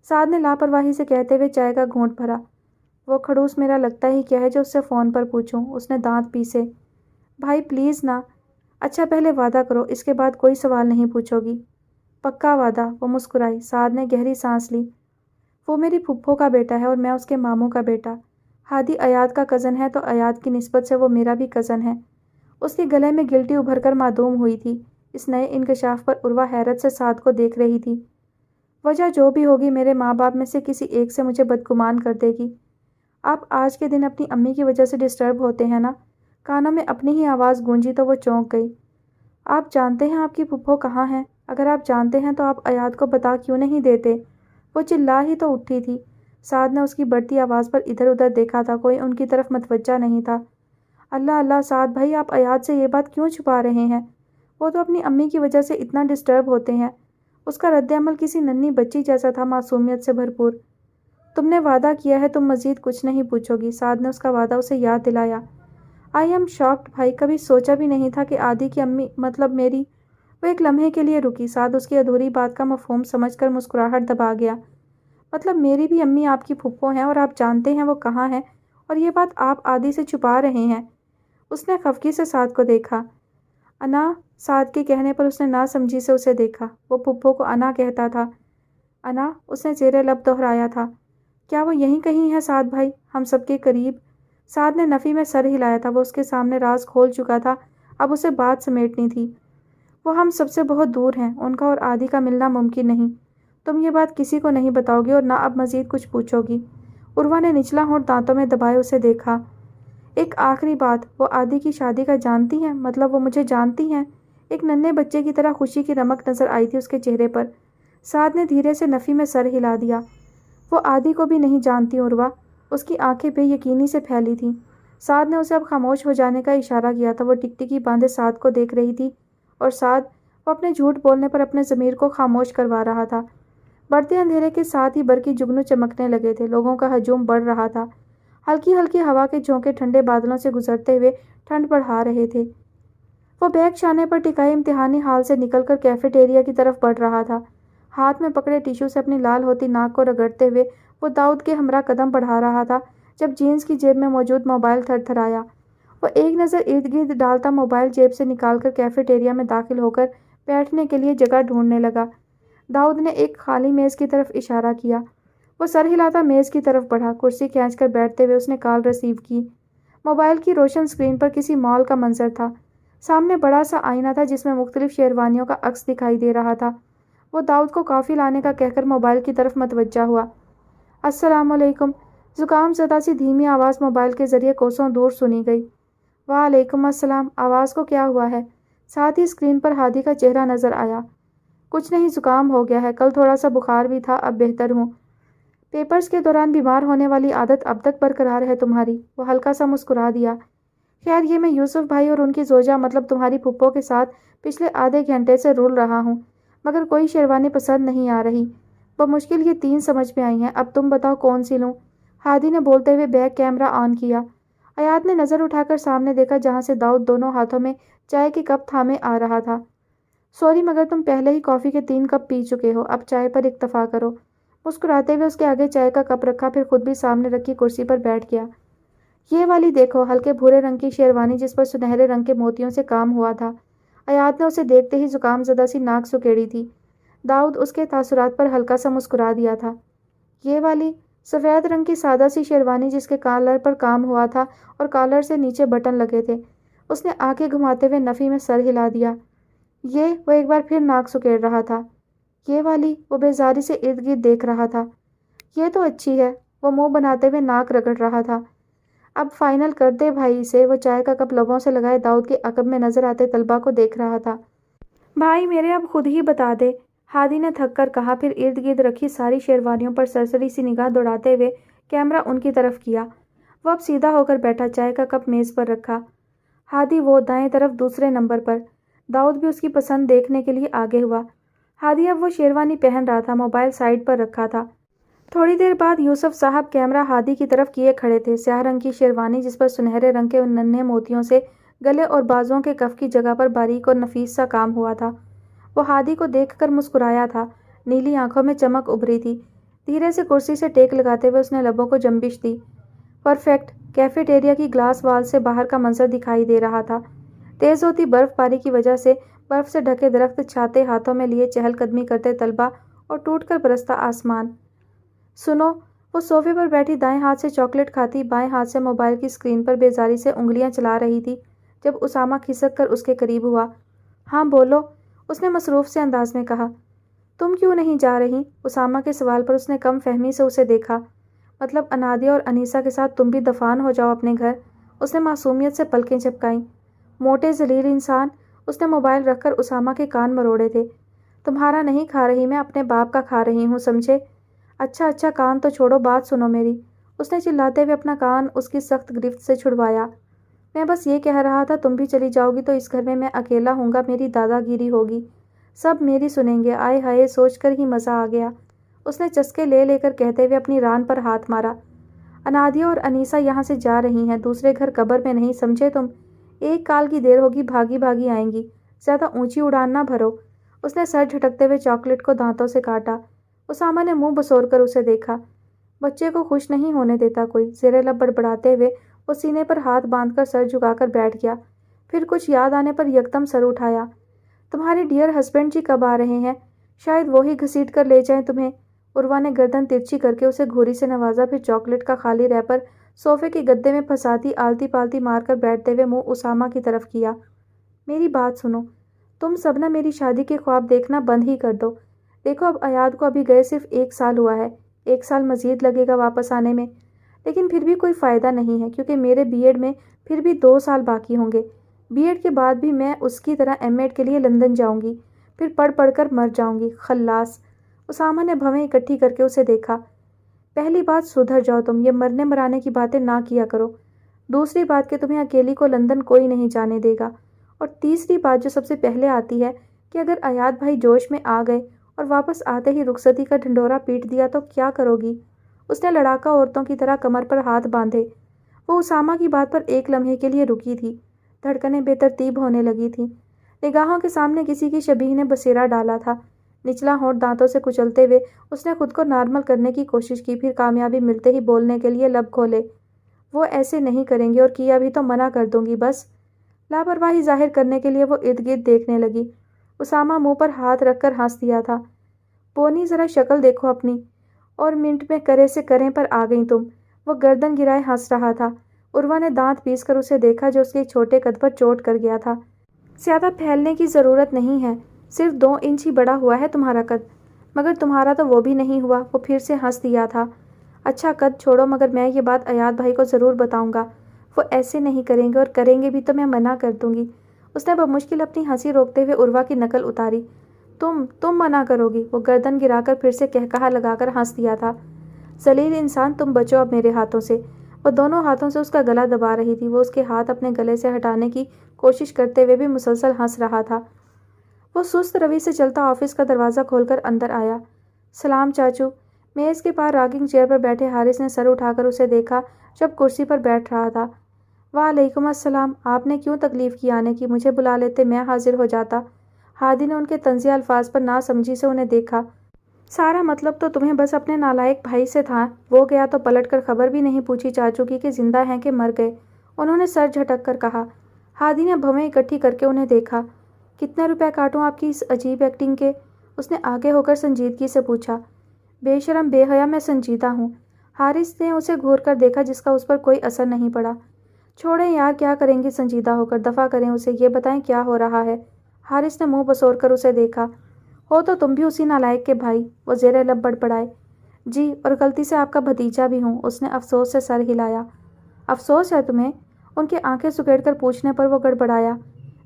سعد نے لاپرواہی سے کہتے ہوئے چائے کا گھونٹ بھرا۔ وہ کھڑوس میرا لگتا ہی کیا ہے جو اس سے فون پر پوچھوں؟ اس نے دانت پیسے۔ بھائی پلیز نا۔ اچھا پہلے وعدہ کرو، اس کے بعد کوئی سوال نہیں پوچھو گی؟ پکا وعدہ، وہ مسکرائی۔ سعد نے گہری سانس لی۔ وہ میری پھپھو کا بیٹا ہے اور میں اس کے ماموں کا بیٹا۔ ہادی ایاد کا کزن ہے تو ایاد کی نسبت سے وہ میرا بھی کزن ہے۔ اس کے گلے میں گلٹی ابھر کر معدوم ہوئی تھی۔ اس نئے انکشاف پر عروہ حیرت سے سعد کو دیکھ رہی تھی۔ وجہ جو بھی ہوگی، میرے ماں باپ میں سے کسی ایک سے مجھے بدگمان کر دے گی۔ آپ آج کے دن اپنی امی کی وجہ سے ڈسٹرب ہوتے ہیں نا؟ کانوں میں اپنی ہی آواز گونجی تو وہ چونک گئی۔ آپ جانتے ہیں آپ کی پھپھو کہاں ہیں؟ اگر آپ جانتے ہیں تو آپ ایاد کو بتا کیوں نہیں دیتے؟ وہ چلا ہی تو اٹھی تھی۔ سعد نے اس کی بڑھتی آواز پر ادھر ادھر دیکھا تھا، کوئی ان کی طرف متوجہ نہیں تھا۔ اللہ اللہ سعد بھائی، آپ ایاد سے یہ بات کیوں چھپا رہے ہیں؟ وہ تو اپنی امی کی وجہ سے اتنا ڈسٹرب ہوتے ہیں۔ اس کا رد عمل کسی ننھی بچی جیسا تھا، معصومیت سے بھرپور۔ تم نے وعدہ کیا ہے تم مزید کچھ نہیں پوچھو گی، سعد نے اس کا وعدہ اسے یاد دلایا۔ آئی ایم شاکڈ بھائی، کبھی سوچا بھی نہیں تھا کہ آدی کی امی مطلب میری۔ وہ ایک لمحے کے لیے رکی۔ سعد اس کی ادھوری بات کا مفہوم سمجھ کر مسکراہٹ دبا گیا۔ مطلب میری بھی امی آپ کی پھپھو ہیں اور آپ جانتے ہیں وہ کہاں ہیں، اور یہ بات آپ آدی سے چھپا رہے ہیں؟ اس نے خفگی سے سعد کو دیکھا۔ انا؟ سعد کے کہنے پر اس نے ناسمجھی سے اسے دیکھا۔ وہ پھپھو کو انا کہتا تھا۔ انا؟ اس نے زیر لب دہرایا تھا۔ کیا وہ یہیں کہیں ہے سعد بھائی، ہم سب کے قریب؟ سعد نے نفی میں سر ہلایا تھا۔ وہ اس کے سامنے راز کھول چکا تھا، اب اسے بات سمیٹنی تھی۔ وہ ہم سب سے بہت دور ہیں، ان کا اور آدی کا ملنا ممکن نہیں۔ تم یہ بات کسی کو نہیں بتاؤ گی اور نہ اب مزید کچھ پوچھو گی۔ عروہ نے نچلا ہونٹ دانتوں میں دبائے اسے دیکھا۔ ایک آخری بات، وہ آدی کی شادی کا جانتی ہیں؟ مطلب وہ مجھے جانتی ہیں؟ ایک ننھے بچے کی طرح خوشی کی رمق نظر آئی تھی اس کے چہرے پر۔ سعد نے دھیرے سے نفی میں سر ہلا دیا۔ وہ آدی کو بھی نہیں جانتی عروہ۔ اس کی آنکھیں بے یقینی سے پھیلی تھیں۔ سعد نے اسے اب خاموش ہو جانے کا اشارہ کیا تھا۔ وہ ٹکٹکی باندھے سعد کو دیکھ رہی تھی، اور سعد، وہ اپنے جھوٹ بولنے پر اپنے ضمیر کو خاموش کروا رہا تھا۔ بڑھتے اندھیرے کے ساتھ ہی برقی جگنو چمکنے لگے تھے، لوگوں کا ہجوم بڑھ رہا تھا۔ ہلکی ہلکی ہوا کے جھونکے ٹھنڈے بادلوں سے گزرتے ہوئے ٹھنڈ بڑھا رہے تھے۔ وہ بیگ شانے پر ٹکائے امتحانی ہال سے نکل کر کیفیٹیریا کی طرف بڑھ رہا تھا۔ ہاتھ میں پکڑے ٹیشو سے اپنی لال ہوتی ناک کو رگڑتے ہوئے وہ داؤد کے ہمراہ قدم بڑھا رہا تھا جب جینز کی جیب میں موجود موبائل تھر تھرایا۔ وہ ایک نظر ارد گرد ڈالتا موبائل جیب سے نکال کر کیفیٹیریا میں داخل ہو کر بیٹھنے کے لیے جگہ ڈھونڈنے لگا۔ داؤد نے ایک خالی میز کی طرف اشارہ کیا۔ وہ سر ہلاتا میز کی طرف بڑھا۔ کرسی کھینچ کر بیٹھتے ہوئے اس نے کال ریسیو کی۔ موبائل کی روشن اسکرین پر کسی مال کا منظر تھا۔ سامنے بڑا سا آئینہ تھا جس میں مختلف شیروانیوں کا عکس دکھائی دے رہا تھا۔ وہ داؤد کو کافی لانے کا کہہ کر موبائل کی طرف متوجہ ہوا۔ السلام علیکم، زکام زدہ سی دھیمی آواز موبائل کے ذریعے کوسوں دور سنی گئی۔ وعلیکم السلام، آواز کو کیا ہوا ہے؟ ساتھ ہی اسکرین پر ہادی کا چہرہ نظر آیا۔ کچھ نہیں، زکام ہو گیا ہے، کل تھوڑا سا بخار بھی تھا، اب بہتر ہوں۔ پیپرز کے دوران بیمار ہونے والی عادت اب تک برقرار ہے تمہاری؟ وہ ہلکا سا مسکرا دیا۔ خیر یہ میں یوسف بھائی اور ان کی زوجہ مطلب تمہاری پھپھو کے ساتھ پچھلے آدھے گھنٹے سے رول رہا ہوں، مگر کوئی شیروانی پسند نہیں آ رہی۔ بمشکل یہ 3 سمجھ میں آئی ہیں، اب تم بتاؤ کون سی لوں؟ ہادی نے بولتے ہوئے بیک کیمرہ آن کیا۔ ایاد نے نظر اٹھا کر سامنے دیکھا جہاں سے داؤد دونوں ہاتھوں میں چائے کے کپ تھامے آ رہا تھا۔ سوری مگر تم پہلے ہی کافی کے 3 کپ پی چکے ہو، اب چائے پر اکتفا کرو۔ مسکراتے ہوئے اس کے آگے چائے کا کپ رکھا، پھر خود بھی سامنے رکھی کرسی پر بیٹھ گیا۔ یہ والی دیکھو، ہلکے بھورے رنگ کی شیروانی جس پر سنہرے رنگ کے موتیوں سے کام ہوا تھا۔ حیات نے اسے دیکھتے ہی زکام زدہ سی ناک سکیڑی تھی۔ داؤد اس کے تاثرات پر ہلکا سا مسکرا دیا تھا۔ یہ والی سفید رنگ کی سادہ سی شیروانی جس کے کالر پر کام ہوا تھا اور کالر سے نیچے بٹن لگے تھے۔ اس نے آنکھیں گھماتے ہوئے نفی میں سر ہلا دیا۔ یہ وہ ایک بار پھر ناک سکیڑ رہا تھا۔ یہ والی وہ بیزاری سے ارد گرد دیکھ رہا تھا۔ یہ تو اچھی ہے، وہ منہ بناتے ہوئے ناک رگڑ رہا تھا۔ اب فائنل کر دے بھائی اسے۔ وہ چائے کا کپ لبوں سے لگائے داؤد کے عقب میں نظر آتے طلبہ کو دیکھ رہا تھا۔ بھائی میرے اب خود ہی بتا دے، ہادی نے تھک کر کہا، پھر ارد گرد رکھی ساری شیروانیوں پر سرسری سی نگاہ دوڑاتے ہوئے کیمرہ ان کی طرف کیا۔ وہ اب سیدھا ہو کر بیٹھا، چائے کا کپ میز پر رکھا۔ ہادی وہ دائیں طرف دوسرے نمبر پر۔ داؤد بھی اس کی پسند دیکھنے کے لیے آگے ہوا۔ ہادی اب وہ شیروانی پہن رہا تھا، موبائل سائیڈ پر رکھا تھا۔ تھوڑی دیر بعد یوسف صاحب کیمرہ ہادی کی طرف کیے کھڑے تھے۔ سیاہ رنگ کی شیروانی جس پر سنہرے رنگ کے ننھے موتیوں سے گلے اور بازوؤں کے کف کی جگہ پر باریک اور نفیس سا کام ہوا تھا۔ وہ ہادی کو دیکھ کر مسکرایا تھا، نیلی آنکھوں میں چمک ابھری تھی۔ دھیرے سے کرسی سے ٹیک لگاتے ہوئے اس نے لبوں کو جنبش دی۔ پرفیکٹ۔ کیفے ٹیریا کی گلاس وال سے باہر کا منظر دکھائی دے رہا تھا۔ تیز ہوتی برف باری کی وجہ سے برف سے ڈھکے درخت، چھاتے ہاتھوں میں لیے چہل قدمی کرتے طلبہ اور ٹوٹ کر برستا آسمان۔ سنو، وہ صوفے پر بیٹھی دائیں ہاتھ سے چاکلیٹ کھاتی، بائیں ہاتھ سے موبائل کی اسکرین پر بیزاری سے انگلیاں چلا رہی تھی جب اسامہ کھسک کر اس کے قریب ہوا۔ ہاں بولو، اس نے مصروف سے انداز میں کہا۔ تم کیوں نہیں جا رہی؟ اسامہ کے سوال پر اس نے کم فہمی سے اسے دیکھا۔ مطلب انادیہ اور انیسہ کے ساتھ تم بھی دفان ہو جاؤ اپنے گھر؟ اس نے معصومیت سے پلکیں جھپکائیں۔ موٹے ذلیل انسان! اس نے موبائل رکھ کر اسامہ کے کان مروڑے تھے۔ تمہارا نہیں کھا رہی میں، اپنے باپ کا کھا رہی ہوں، سمجھے؟ اچھا کان تو چھوڑو، بات سنو میری۔ اس نے چلاتے ہوئے اپنا کان اس کی سخت گرفت سے چھڑوایا۔ میں بس یہ کہہ رہا تھا تم بھی چلی جاؤ گی تو اس گھر میں اکیلا ہوں گا، میری دادا گیری ہوگی، سب میری سنیں گے۔ آئے ہائے، سوچ کر ہی مزہ آ گیا۔ اس نے چسکے لے کر کہتے ہوئے اپنی ران پر ہاتھ مارا۔ انادیہ اور انیسہ یہاں سے جا رہی ہیں، دوسرے گھر قبر میں نہیں، سمجھے تم؟ 1 کال کی دیر ہوگی، بھاگی بھاگی آئیں گی، زیادہ اونچی اڑان نہ بھرو۔ اس نے سر جھٹکتے ہوئے چاکلیٹ کو دانتوں سے کاٹا۔ اسامہ نے منہ بسور کر اسے دیکھا۔ بچے کو خوش نہیں ہونے دیتا کوئی، زیر لب بڑبڑاتے ہوئے وہ سینے پر ہاتھ باندھ کر سر جھکا کر بیٹھ گیا۔ پھر کچھ یاد آنے پر یکدم سر اٹھایا۔ تمہارے ڈیئر ہسبینڈ جی کب آ رہے ہیں؟ شاید وہی گھسیٹ کر لے جائیں تمہیں۔ عروہ نے گردن ترچھی کر کے اسے گھوری سے نوازا، پھر چاکلیٹ کا خالی ریپر صوفے کے گدے میں پھنساتی آلتی پالتی مار کر بیٹھتے ہوئے منہ اسامہ کی طرف کیا۔ میری بات سنو، تم سب نہ میری شادی کے خواب دیکھنا بند ہی کر دو۔ دیکھو اب ایاد کو ابھی گئے صرف 1 سال ہوا ہے، 1 سال مزید لگے گا واپس آنے میں، لیکن پھر بھی کوئی فائدہ نہیں ہے کیونکہ میرے بی ایڈ میں پھر بھی 2 سال باقی ہوں گے۔ بی ایڈ کے بعد بھی میں اس کی طرح ایم ایڈ کے لیے لندن جاؤں گی، پھر پڑھ کر مر جاؤں گی۔ خلاص! اسامہ نے بھویں اکٹھی کر کے اسے دیکھا۔ پہلی بات سدھر جاؤ تم، یہ مرنے مرانے کی باتیں نہ کیا کرو۔ دوسری بات کہ تمہیں اکیلی کو لندن کوئی نہیں جانے دے گا۔ اور تیسری بات جو سب سے پہلے آتی ہے کہ اگر ایاد بھائی جوش میں آ گئے اور واپس آتے ہی رخصتی کا ڈھنڈورا پیٹ دیا تو کیا کرو گی؟ اس نے لڑاکا عورتوں کی طرح کمر پر ہاتھ باندھے۔ وہ اسامہ کی بات پر ایک لمحے کے لیے رکی تھی، دھڑکنیں بے ترتیب ہونے لگی تھیں۔ نگاہوں کے سامنے کسی کی شبیہ نے بسیرا ڈالا تھا۔ نچلا ہونٹ دانتوں سے کچلتے ہوئے اس نے خود کو نارمل کرنے کی کوشش کی، پھر کامیابی ملتے ہی بولنے کے لیے لب کھولے۔ وہ ایسے نہیں کریں گے، اور کیا بھی تو منع کر دوں گی بس۔ لاپرواہی ظاہر کرنے کے لیے وہ ارد گرد دیکھنے لگی۔ اسامہ منہ پر ہاتھ رکھ کر ہنس دیا تھا۔ پونی ذرا شکل دیکھو اپنی، اور منٹ میں کرے سے کریں پر آ گئی تم۔ وہ گردن گرائے ہنس رہا تھا۔ عروہ نے دانت پیس کر اسے دیکھا جو اس کے چھوٹے قد پر چوٹ کر گیا تھا۔ زیادہ پھیلنے کی ضرورت نہیں ہے، صرف 2 انچ ہی بڑا ہوا ہے تمہارا قد، مگر تمہارا تو وہ بھی نہیں ہوا۔ وہ پھر سے ہنس دیا تھا۔ اچھا قد چھوڑو، مگر میں یہ بات ایاد بھائی کو ضرور بتاؤں گا، وہ ایسے نہیں کریں گے، اور کریں گے بھی تو میں منع کر دوں گی۔ اس نے بمشکل اپنی ہنسی روکتے ہوئے عروہ کی نقل اتاری۔ تم منع کرو گی؟ وہ گردن گرا کر پھر سے قہقہا لگا کر ہنس دیا تھا۔ ذلیل انسان، تم بچو اب میرے ہاتھوں سے۔ وہ دونوں ہاتھوں سے اس کا گلا دبا رہی تھی۔ وہ اس کے ہاتھ اپنے گلے سے ہٹانے کی کوشش کرتے ہوئے بھی مسلسل ہنس رہا تھا۔ وہ سست روی سے چلتا آفس کا دروازہ کھول کر اندر آیا۔ سلام چاچو۔ میز کے پار راکنگ چیئر پر بیٹھے حارث نے سر اٹھا کر اسے دیکھا جب کرسی پر بیٹھ رہا تھا۔ وعلیکم السلام، آپ نے کیوں تکلیف کی آنے کی؟ مجھے بلا لیتے، میں حاضر ہو جاتا۔ ہادی نے ان کے طنزیہ الفاظ پر ناسمجھی سے انہیں دیکھا۔ سارا مطلب تو تمہیں بس اپنے نالائق بھائی سے تھا، وہ گیا تو پلٹ کر خبر بھی نہیں پوچھی چاچو کی کہ زندہ ہیں کہ مر گئے، انہوں نے سر جھٹک کر کہا۔ ہادی نے بھویں اکٹھی کر کے انہیں دیکھا۔ کتنے روپے کاٹوں آپ کی اس عجیب ایکٹنگ کے؟ اس نے آگے ہو کر سنجیدگی سے پوچھا۔ بے شرم بے حیا، میں سنجیدہ ہوں۔ حارث نے اسے گھور کر دیکھا جس کا اس پر کوئی اثر نہیں پڑا۔ چھوڑیں یار، کیا کریں گی سنجیدہ ہو کر، دفع کریں اسے، یہ بتائیں کیا ہو رہا ہے؟ حارث نے منہ بسور کر اسے دیکھا۔ ہو تو تم بھی اسی نالائق کے بھائی، وہ زیر لب بڑبڑائے۔ جی، اور غلطی سے آپ کا بھتیجا بھی ہوں، اس نے افسوس سے سر ہلایا۔ افسوس ہے تمہیں؟ ان کی آنکھیں سکیڑ کر پوچھنے پر وہ گڑبڑایا۔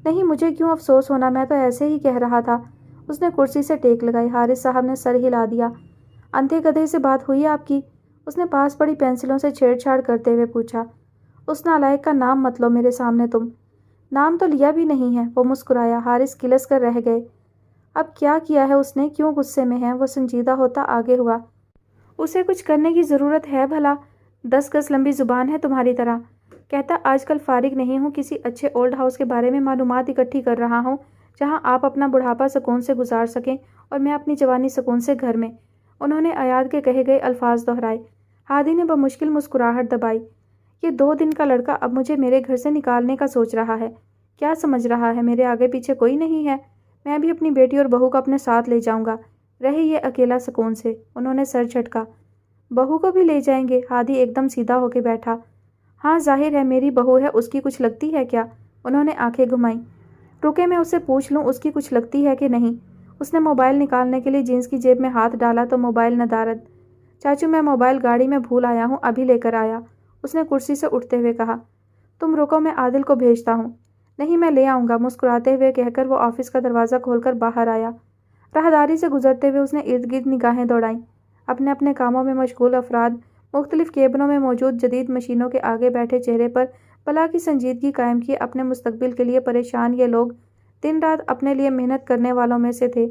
نہیں، مجھے کیوں افسوس ہونا، میں تو ایسے ہی کہہ رہا تھا۔ اس نے کرسی سے ٹیک لگائی۔ حارث صاحب نے سر ہلا دیا۔ اندھے گدھے سے بات ہوئی آپ کی؟ اس نے پاس پڑی پینسلوں سے چھیڑ چھاڑ کرتے ہوئے پوچھا۔ اس نالائق کا نام مت لو میرے سامنے تم۔ نام تو لیا بھی نہیں ہے، وہ مسکرایا۔ حارث کلس کر رہ گئے۔ اب کیا کیا ہے اس نے، کیوں غصے میں ہے؟ وہ سنجیدہ ہوتا آگے ہوا۔ اسے کچھ کرنے کی ضرورت ہے بھلا؟ 10 گز لمبی زبان ہے تمہاری طرح۔ کہتا آج کل فارغ نہیں ہوں، کسی اچھے اولڈ ہاؤس کے بارے میں معلومات اکٹھی کر رہا ہوں جہاں آپ اپنا بڑھاپا سکون سے گزار سکیں اور میں اپنی جوانی سکون سے گھر میں۔ انہوں نے ایاد کے کہے گئے الفاظ دہرائے۔ ہادی نے بمشکل مسکراہٹ دبائی۔ یہ 2 دن کا لڑکا اب مجھے میرے گھر سے نکالنے کا سوچ رہا ہے۔ کیا سمجھ رہا ہے میرے آگے پیچھے کوئی نہیں ہے؟ میں بھی اپنی بیٹی اور بہو کو اپنے ساتھ لے جاؤں گا، رہے یہ اکیلا سکون سے۔ انہوں نے سر جھٹکا۔ بہو کو بھی لے جائیں گے؟ ہادی ایک دم سیدھا ہو کے بیٹھا۔ ہاں ظاہر ہے، میری بہو ہے، اس کی کچھ لگتی ہے کیا؟ انہوں نے آنکھیں گھمائیں۔ رکے، میں اسے پوچھ لوں اس کی کچھ لگتی ہے کہ نہیں۔ اس نے موبائل نکالنے کے لیے جینس کی جیب میں ہاتھ ڈالا تو موبائل ندارد۔ چاچو میں موبائل گاڑی میں بھول آیا ہوں، ابھی لے کر آیا، اس نے کرسی سے اٹھتے ہوئے کہا۔ تم رکو، میں عادل کو بھیجتا ہوں۔ نہیں، میں لے آؤں گا، مسکراتے ہوئے کہہ کر وہ آفس کا دروازہ کھول کر باہر آیا۔ راہداری سے گزرتے ہوئے اس نے ارد گرد نگاہیں دوڑائیں۔ اپنے اپنے کاموں میں مشغول افراد مختلف کیبنوں میں موجود جدید مشینوں کے آگے بیٹھے چہرے پر بلا کی سنجیدگی قائم کیے اپنے مستقبل کے لیے پریشان یہ لوگ دن رات اپنے لیے محنت کرنے والوں میں سے تھے۔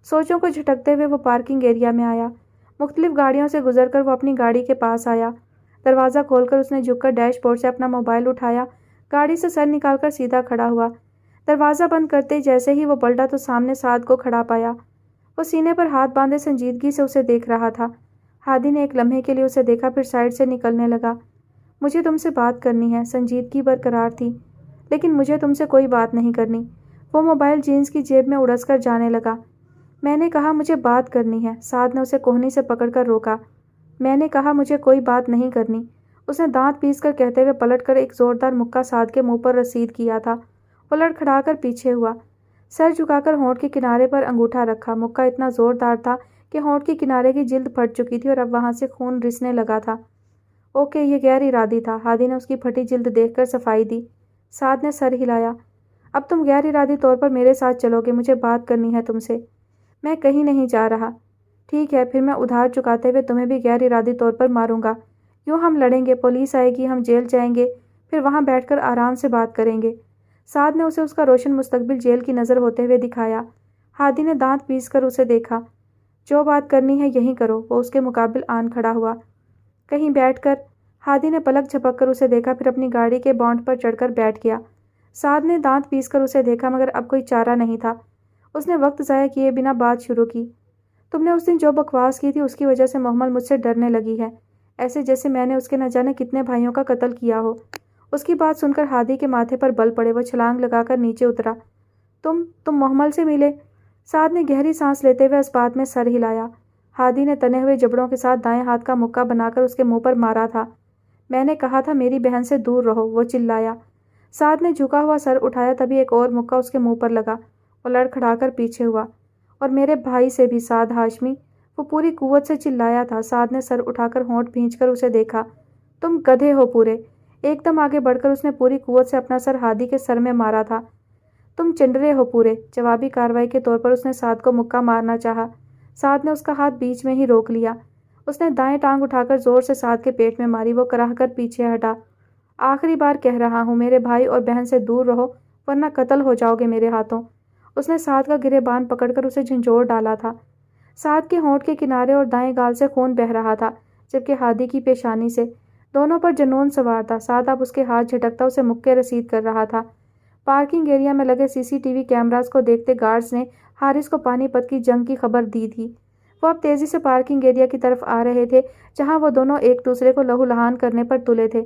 سوچوں کو جھٹکتے ہوئے وہ پارکنگ ایریا میں آیا۔ مختلف گاڑیوں سے گزر کر وہ اپنی گاڑی کے پاس آیا۔ دروازہ کھول کر اس نے جھک کر ڈیش بورڈ سے اپنا موبائل اٹھایا، گاڑی سے سر نکال کر سیدھا کھڑا ہوا۔ دروازہ بند کرتے جیسے ہی وہ پلٹا تو سامنے سعد کو کھڑا پایا۔ وہ سینے پر ہاتھ باندھے سنجیدگی سے اسے دیکھ رہا تھا۔ ہادی نے ایک لمحے کے لیے اسے دیکھا، پھر سائڈ سے نکلنے لگا۔ مجھے تم سے بات کرنی ہے، سنجیدگی برقرار تھی، لیکن مجھے تم سے کوئی بات نہیں کرنی۔ وہ موبائل جینس کی جیب میں اڑس کر جانے لگا۔ میں نے کہا مجھے بات کرنی ہے، سعد نے اسے کوہنی سے پکڑ کر روکا۔ میں نے کہا مجھے کوئی بات نہیں کرنی، اس نے دانت پیس کر کہتے ہوئے پلٹ کر ایک زوردار مکہ سعد کے منہ پر رسید کیا تھا۔ وہ لڑکھڑا کر پیچھے ہوا، سر جھکا کر ہونٹ کے کنارے پر انگوٹھا رکھا۔ مکہ اتنا زوردار تھا کہ ہونٹ کے کنارے کی جلد پھٹ چکی تھی اور اب وہاں سے خون رسنے لگا تھا۔ اوکے، یہ غیر ارادی تھا، ہادی نے اس کی پھٹی جلد دیکھ کر صفائی دی۔ سعد نے سر ہلایا۔ اب تم غیر ارادی طور پر میرے ساتھ چلو گے، مجھے بات کرنی ہے تم سے۔ میں کہیں نہیں جا رہا۔ ٹھیک ہے، پھر میں ادھار چکاتے ہوئے تمہیں بھی غیر ارادی طور پر ماروں گا۔ یوں ہم لڑیں گے، پولیس آئے گی، ہم جیل جائیں گے، پھر وہاں بیٹھ کر آرام سے بات کریں گے۔ سعد نے اسے اس کا روشن مستقبل جیل کی نظر ہوتے ہوئے دکھایا۔ ہادی نے دانت پیس کر اسے دیکھا۔ جو بات کرنی ہے یہیں کرو، وہ اس کے مقابل آن کھڑا ہوا۔ کہیں بیٹھ کر؟ ہادی نے پلک جھپک کر اسے دیکھا، پھر اپنی گاڑی کے بونٹ پر چڑھ کر بیٹھ گیا۔ سعد نے دانت پیس کر اسے دیکھا، مگر اب کوئی چارہ نہیں تھا۔ اس نے وقت ضائع کیے بنا بات شروع کی۔ تم نے اس دن جو بکواس کی تھی اس کی وجہ سے محمل مجھ سے ڈرنے لگی ہے، ایسے جیسے میں نے اس کے نہ جانے کتنے بھائیوں کا قتل کیا ہو۔ اس کی بات سن کر ہادی کے ماتھے پر بل پڑے، وہ چھلانگ لگا کر نیچے اترا۔ تم محمل سے ملے؟ سعد نے گہری سانس لیتے ہوئے اس بات میں سر ہلایا۔ ہادی نے تنے ہوئے جبڑوں کے ساتھ دائیں ہاتھ کا مکہ بنا کر اس کے منہ پر مارا تھا۔ میں نے کہا تھا میری بہن سے دور رہو، وہ چلایا۔ سعد نے جھکا ہوا سر اٹھایا، تبھی ایک اور مکہ اس کے منہ پر لگا۔ وہ لڑکھڑا کر پیچھے ہوا۔ اور میرے بھائی سے بھی، سعد ہاشمی، وہ پوری قوت سے چلایا تھا۔ سعد نے سر اٹھا کر ہونٹ بھینچ کر اسے دیکھا۔ تم گدھے ہو پورے۔ ایک دم آگے بڑھ کر اس نے پوری قوت سے اپنا سر ہادی کے سر میں مارا تھا۔ تم چنڈرے ہو پورے۔ جوابی کارروائی کے طور پر اس نے سعد کو مکہ مارنا چاہا۔ سعد نے اس کا ہاتھ بیچ میں ہی روک لیا۔ اس نے دائیں ٹانگ اٹھا کر زور سے سعد کے پیٹ میں ماری۔ وہ کراہ کر پیچھے ہٹا۔ آخری بار کہہ رہا ہوں، میرے بھائی اور بہن سے دور رہو ورنہ قتل ہو جاؤ گے میرے ہاتھوں۔ اس نے سعد کا گریبان پکڑ کر اسے جھنجھوڑ ڈالا تھا۔ سعد کے ہونٹ کے کنارے اور دائیں گال سے خون بہہ رہا تھا، جبکہ ہادی کی پیشانی سے۔ دونوں پر جنون سوار تھا۔ سعد اب اس کے ہاتھ جھٹکتا اسے مکے رسید کر رہا تھا۔ پارکنگ ایریا میں لگے CCTV کیمراز کو دیکھتے گارڈز نے حارث کو پانی پت کی جنگ کی خبر دی تھی۔ وہ اب تیزی سے پارکنگ ایریا کی طرف آ رہے تھے، جہاں وہ دونوں ایک دوسرے کو لہو لہان کرنے پر تلے تھے۔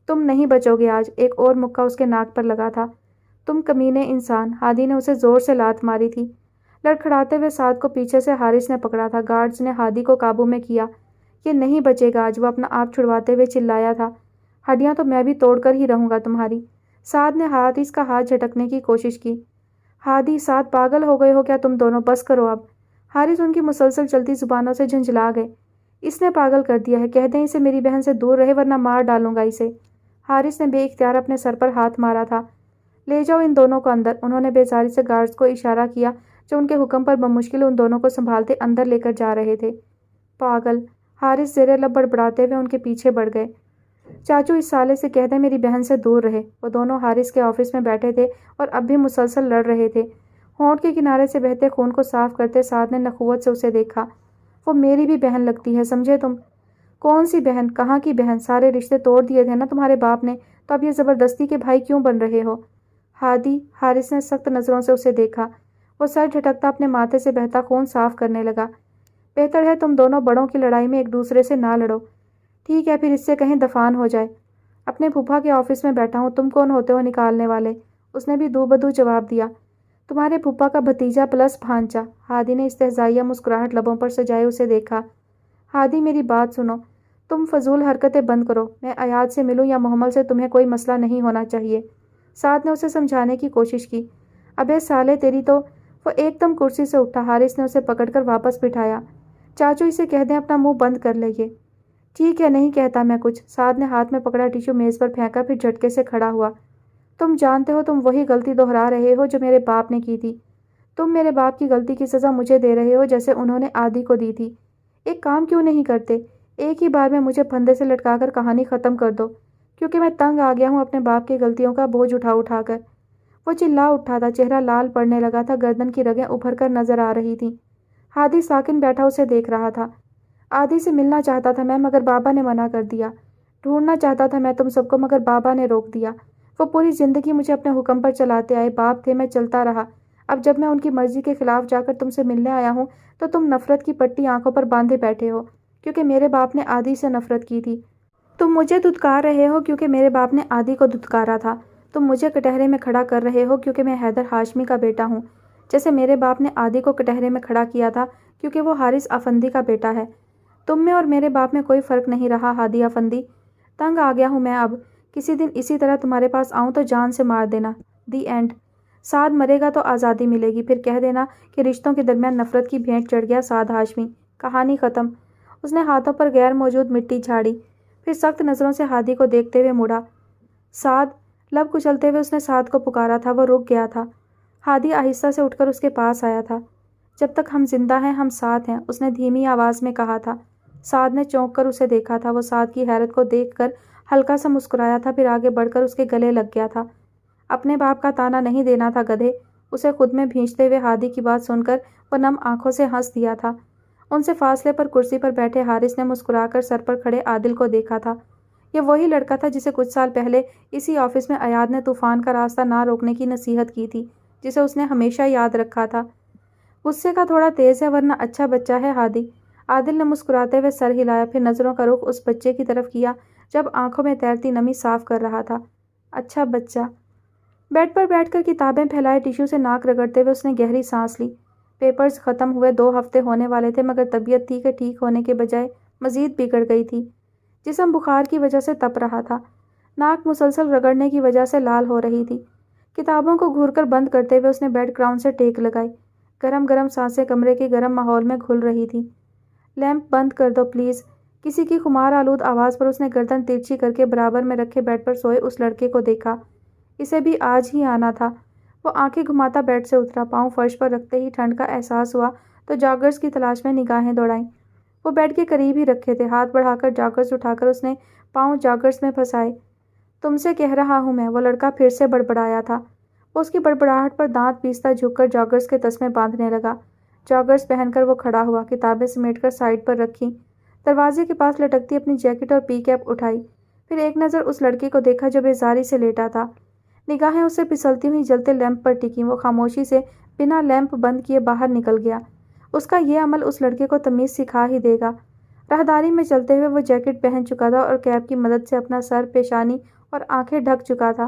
تم نہیں بچو گے آج، ایک اور مکہ اس کے ناک پر لگا تھا۔ تم کمینے انسان! ہادی نے اسے زور سے لات ماری تھی۔ لڑکھڑاتے ہوئے سعد کو پیچھے سے حارث نے پکڑا تھا۔ گارڈز نے ہادی کو قابو میں کیا۔ یہ نہیں بچے گا آج، وہ اپنا آپ چھڑواتے ہوئے چلایا تھا۔ ہڈیاں تو میں بھی توڑ کر ہی رہوں گا تمہاری۔ سعد نے حارث کا ہاتھ جھٹکنے کی کوشش کی۔ ہادی، سعد، پاگل ہو گئے ہو کیا تم دونوں؟ بس کرو اب۔ حارث ان کی مسلسل چلتی زبانوں سے جھنجھلا گئے۔ اس نے پاگل کر دیا ہے، کہہ دیں اسے میری بہن سے دور رہے ورنہ مار ڈالوں گا اسے۔ حارث نے بے اختیار اپنے سر پر ہاتھ مارا تھا۔ لے جاؤ ان دونوں کو اندر، انہوں نے بیزاری سے گارڈز کو اشارہ کیا جو ان کے حکم پر بمشکل ان دونوں کو سنبھالتے اندر لے کر جا رہے تھے۔ پاگل! حارث زیر لب بڑبڑاتے ہوئے ان کے پیچھے بڑھ گئے۔ چاچو، اس سالے سے کہہ دیں میری بہن سے دور رہے۔ وہ دونوں حارث کے آفس میں بیٹھے تھے اور اب بھی مسلسل لڑ رہے تھے۔ ہونٹ کے کنارے سے بہتے خون کو صاف کرتے سعد نے نخوت سے اسے دیکھا۔ وہ میری بھی بہن لگتی ہے، سمجھے تم؟ کون سی بہن؟ کہاں کی بہن؟ سارے رشتے توڑ دیے تھے نا تمہارے باپ نے، تو اب یہ زبردستی کے بھائی کیوں بن رہے ہو؟ ہادی! حارث نے سخت نظروں سے اسے دیکھا۔ وہ سر جھٹکتا اپنے ماتھے سے بہتا خون صاف کرنے لگا۔ بہتر ہے تم دونوں بڑوں کی لڑائی میں ایک دوسرے سے نہ لڑو۔ ٹھیک ہے، پھر اس سے کہیں دفان ہو جائے۔ اپنے پھوپھا کے آفس میں بیٹھا ہوں، تم کون ہوتے ہو نکالنے والے؟ اس نے بھی دو بدو جواب دیا۔ تمہارے پھوپھا کا بھتیجا پلس بھانچا۔ ہادی نے استہزائیہ مسکراہٹ لبوں پر سجائے اسے دیکھا۔ ہادی، میری بات سنو، تم فضول حرکتیں بند کرو۔ میں ایاد سے ملوں یا محمل سے تمہیں کوئی مسئلہ نہیں ہونا چاہیے۔ سعد نے اسے سمجھانے کی کوشش کی۔ ابے سالے تیری تو… وہ ایک دم کرسی سے اٹھا۔ حارث نے اسے پکڑ کر واپس بٹھایا۔ چاچو، اسے کہہ دیں اپنا منہ بند کر لے یہ۔ ٹھیک ہے، نہیں کہتا میں کچھ۔ سعد نے ہاتھ میں پکڑا ٹیشو میز پر پھینکا، پھر جھٹکے سے کھڑا ہوا۔ تم جانتے ہو تم وہی غلطی دہرا رہے ہو جو میرے باپ نے کی تھی۔ تم میرے باپ کی غلطی کی سزا مجھے دے رہے ہو جیسے انہوں نے عادی کو دی تھی۔ ایک کام کیوں نہیں کرتے؟ ایک ہی بار میں مجھے پھندے سے لٹکا کر کہانی ختم کر دو، کیونکہ میں تنگ آ گیا ہوں اپنے باپ کی غلطیوں کا بوجھ اٹھا کر۔ وہ چلا اٹھا تھا، چہرہ لال پڑنے لگا تھا، گردن کی رگیں ابھر کر نظر آ رہی تھیں۔ ہادی ساکن بیٹھا اسے دیکھ رہا تھا۔ عادی سے ملنا چاہتا تھا میں، مگر بابا نے منع کر دیا۔ ڈھونڈنا چاہتا تھا میں تم سب کو، مگر بابا نے روک دیا۔ وہ پوری زندگی مجھے اپنے حکم پر چلاتے آئے، باپ تھے، میں چلتا رہا۔ اب جب میں ان کی مرضی کے خلاف جا کر تم سے ملنے آیا ہوں تو تم نفرت کی پٹی آنکھوں پر باندھے بیٹھے ہو، کیونکہ میرے باپ نے عادی سے نفرت کی تھی۔ تم مجھے دھتکار رہے ہو کیونکہ میرے باپ نے عادی کو دھتکارا تھا۔ تم مجھے کٹہرے میں کھڑا کر رہے ہو کیونکہ میں حیدر ہاشمی کا بیٹا ہوں، جیسے میرے باپ نے عادی کو کٹہرے میں کھڑا کیا تھا کیونکہ وہ حارث افندی کا بیٹا ہے۔ تم میں اور میرے باپ میں کوئی فرق نہیں رہا ہادی افندی۔ تنگ آ گیا ہوں میں اب۔ کسی دن اسی طرح تمہارے پاس آؤں تو جان سے مار دینا۔ The end. سعد مرے گا تو آزادی ملے گی، پھر کہہ دینا کہ رشتوں کے درمیان نفرت کی بھینٹ چڑھ گیا سعد ہاشمی۔ کہانی ختم۔ اس نے ہاتھوں پر غیر موجود مٹی جھاڑی، پھر سخت نظروں سے ہادی کو دیکھتے ہوئے مڑا۔ سعد! لب کچلتے ہوئے اس نے سعد کو پکارا تھا، وہ رک گیا تھا۔ ہادی آہستہ سے اٹھ کر اس کے پاس آیا تھا۔ جب تک ہم زندہ ہیں ہم ساتھ ہیں، اس نے دھیمی آواز میں کہا تھا۔ سعد نے چونک کر اسے دیکھا تھا۔ وہ سعد کی حیرت کو دیکھ کر ہلکا سا مسکرایا تھا، پھر آگے بڑھ کر اس کے گلے لگ گیا تھا۔ اپنے باپ کا تانا نہیں دینا تھا گدھے، اسے خود میں بھینچتے ہوئے ہادی کی بات سن کر وہ نم آنکھوں سے ہنس دیا تھا۔ ان سے فاصلے پر کرسی پر بیٹھے حارث نے مسکرا کر سر پر کھڑے عادل کو دیکھا تھا۔ یہ وہی لڑکا تھا جسے کچھ سال پہلے اسی آفس میں ایاد نے طوفان کا راستہ نہ روکنے کی نصیحت کی تھی، جسے اس نے ہمیشہ یاد رکھا تھا۔ غصے کا تھوڑا تیز ہے ورنہ اچھا بچہ ہے ہادی۔ عادل نے مسکراتے ہوئے سر ہلایا، پھر نظروں کا رخ اس بچے کی طرف کیا جب آنکھوں میں تیرتی نمی صاف کر رہا تھا۔ اچھا بچہ۔ بیڈ پر بیٹھ کر کتابیں پھیلائے ٹیشو سے ناک رگڑتے ہوئے اس نے گہری سانس لی۔ پیپرز ختم ہوئے 2 ہفتے ہونے والے تھے، مگر طبیعت تھی کہ ٹھیک ہونے کے بجائے مزید بگڑ گئی تھی۔ جسم بخار کی وجہ سے تپ رہا تھا، ناک مسلسل رگڑنے کی وجہ سے لال ہو رہی تھی۔ کتابوں کو گھور کر بند کرتے ہوئے اس نے بیڈ گراؤنڈ سے ٹیک لگائی۔ گرم گرم سانسیں کمرے کے گرم ماحول میں گھل رہی تھیں۔ لیمپ بند کر دو پلیز، کسی کی خمار آلود آواز پر اس نے گردن ترچھی کر کے برابر میں رکھے بیڈ پر سوئے اس لڑکے کو دیکھا۔ اسے بھی آج ہی آنا تھا۔ وہ آنکھیں گھماتا بیڈ سے اترا، پاؤں فرش پر رکھتے ہی ٹھنڈ کا احساس ہوا تو جاگرز کی تلاش میں نگاہیں دوڑائیں۔ وہ بیڈ کے قریب ہی رکھے تھے، ہاتھ بڑھا کر جاگرز اٹھا کر اس نے پاؤں جاگرز میں پھنسائے۔ تم سے کہہ رہا ہوں میں، وہ لڑکا پھر سے بڑبڑایا تھا۔ وہ اس کی بڑبڑاہٹ پر دانت پیستا جھک کر جاگرز کے تسمے باندھنے لگا۔ جاگرز پہن کر وہ کھڑا ہوا، کتابیں سمیٹ کر سائڈ پر رکھی، دروازے کے پاس لٹکتی اپنی جیکٹ اور پی کیپ اٹھائی، پھر ایک نظر اس لڑکے کو دیکھا جو بیزاری سے لیٹا تھا۔ نگاہیں اسے پھسلتی ہوئی جلتے لیمپ پر ٹکیں۔ وہ خاموشی سے بنا لیمپ بند کیے باہر نکل گیا۔ اس کا یہ عمل اس لڑکے کو تمیز سکھا ہی دے گا۔ راہداری میں چلتے ہوئے وہ جیکٹ پہن چکا تھا اور کیپ کی مدد سے اپنا سر، پیشانی اور آنکھیں ڈھک چکا تھا۔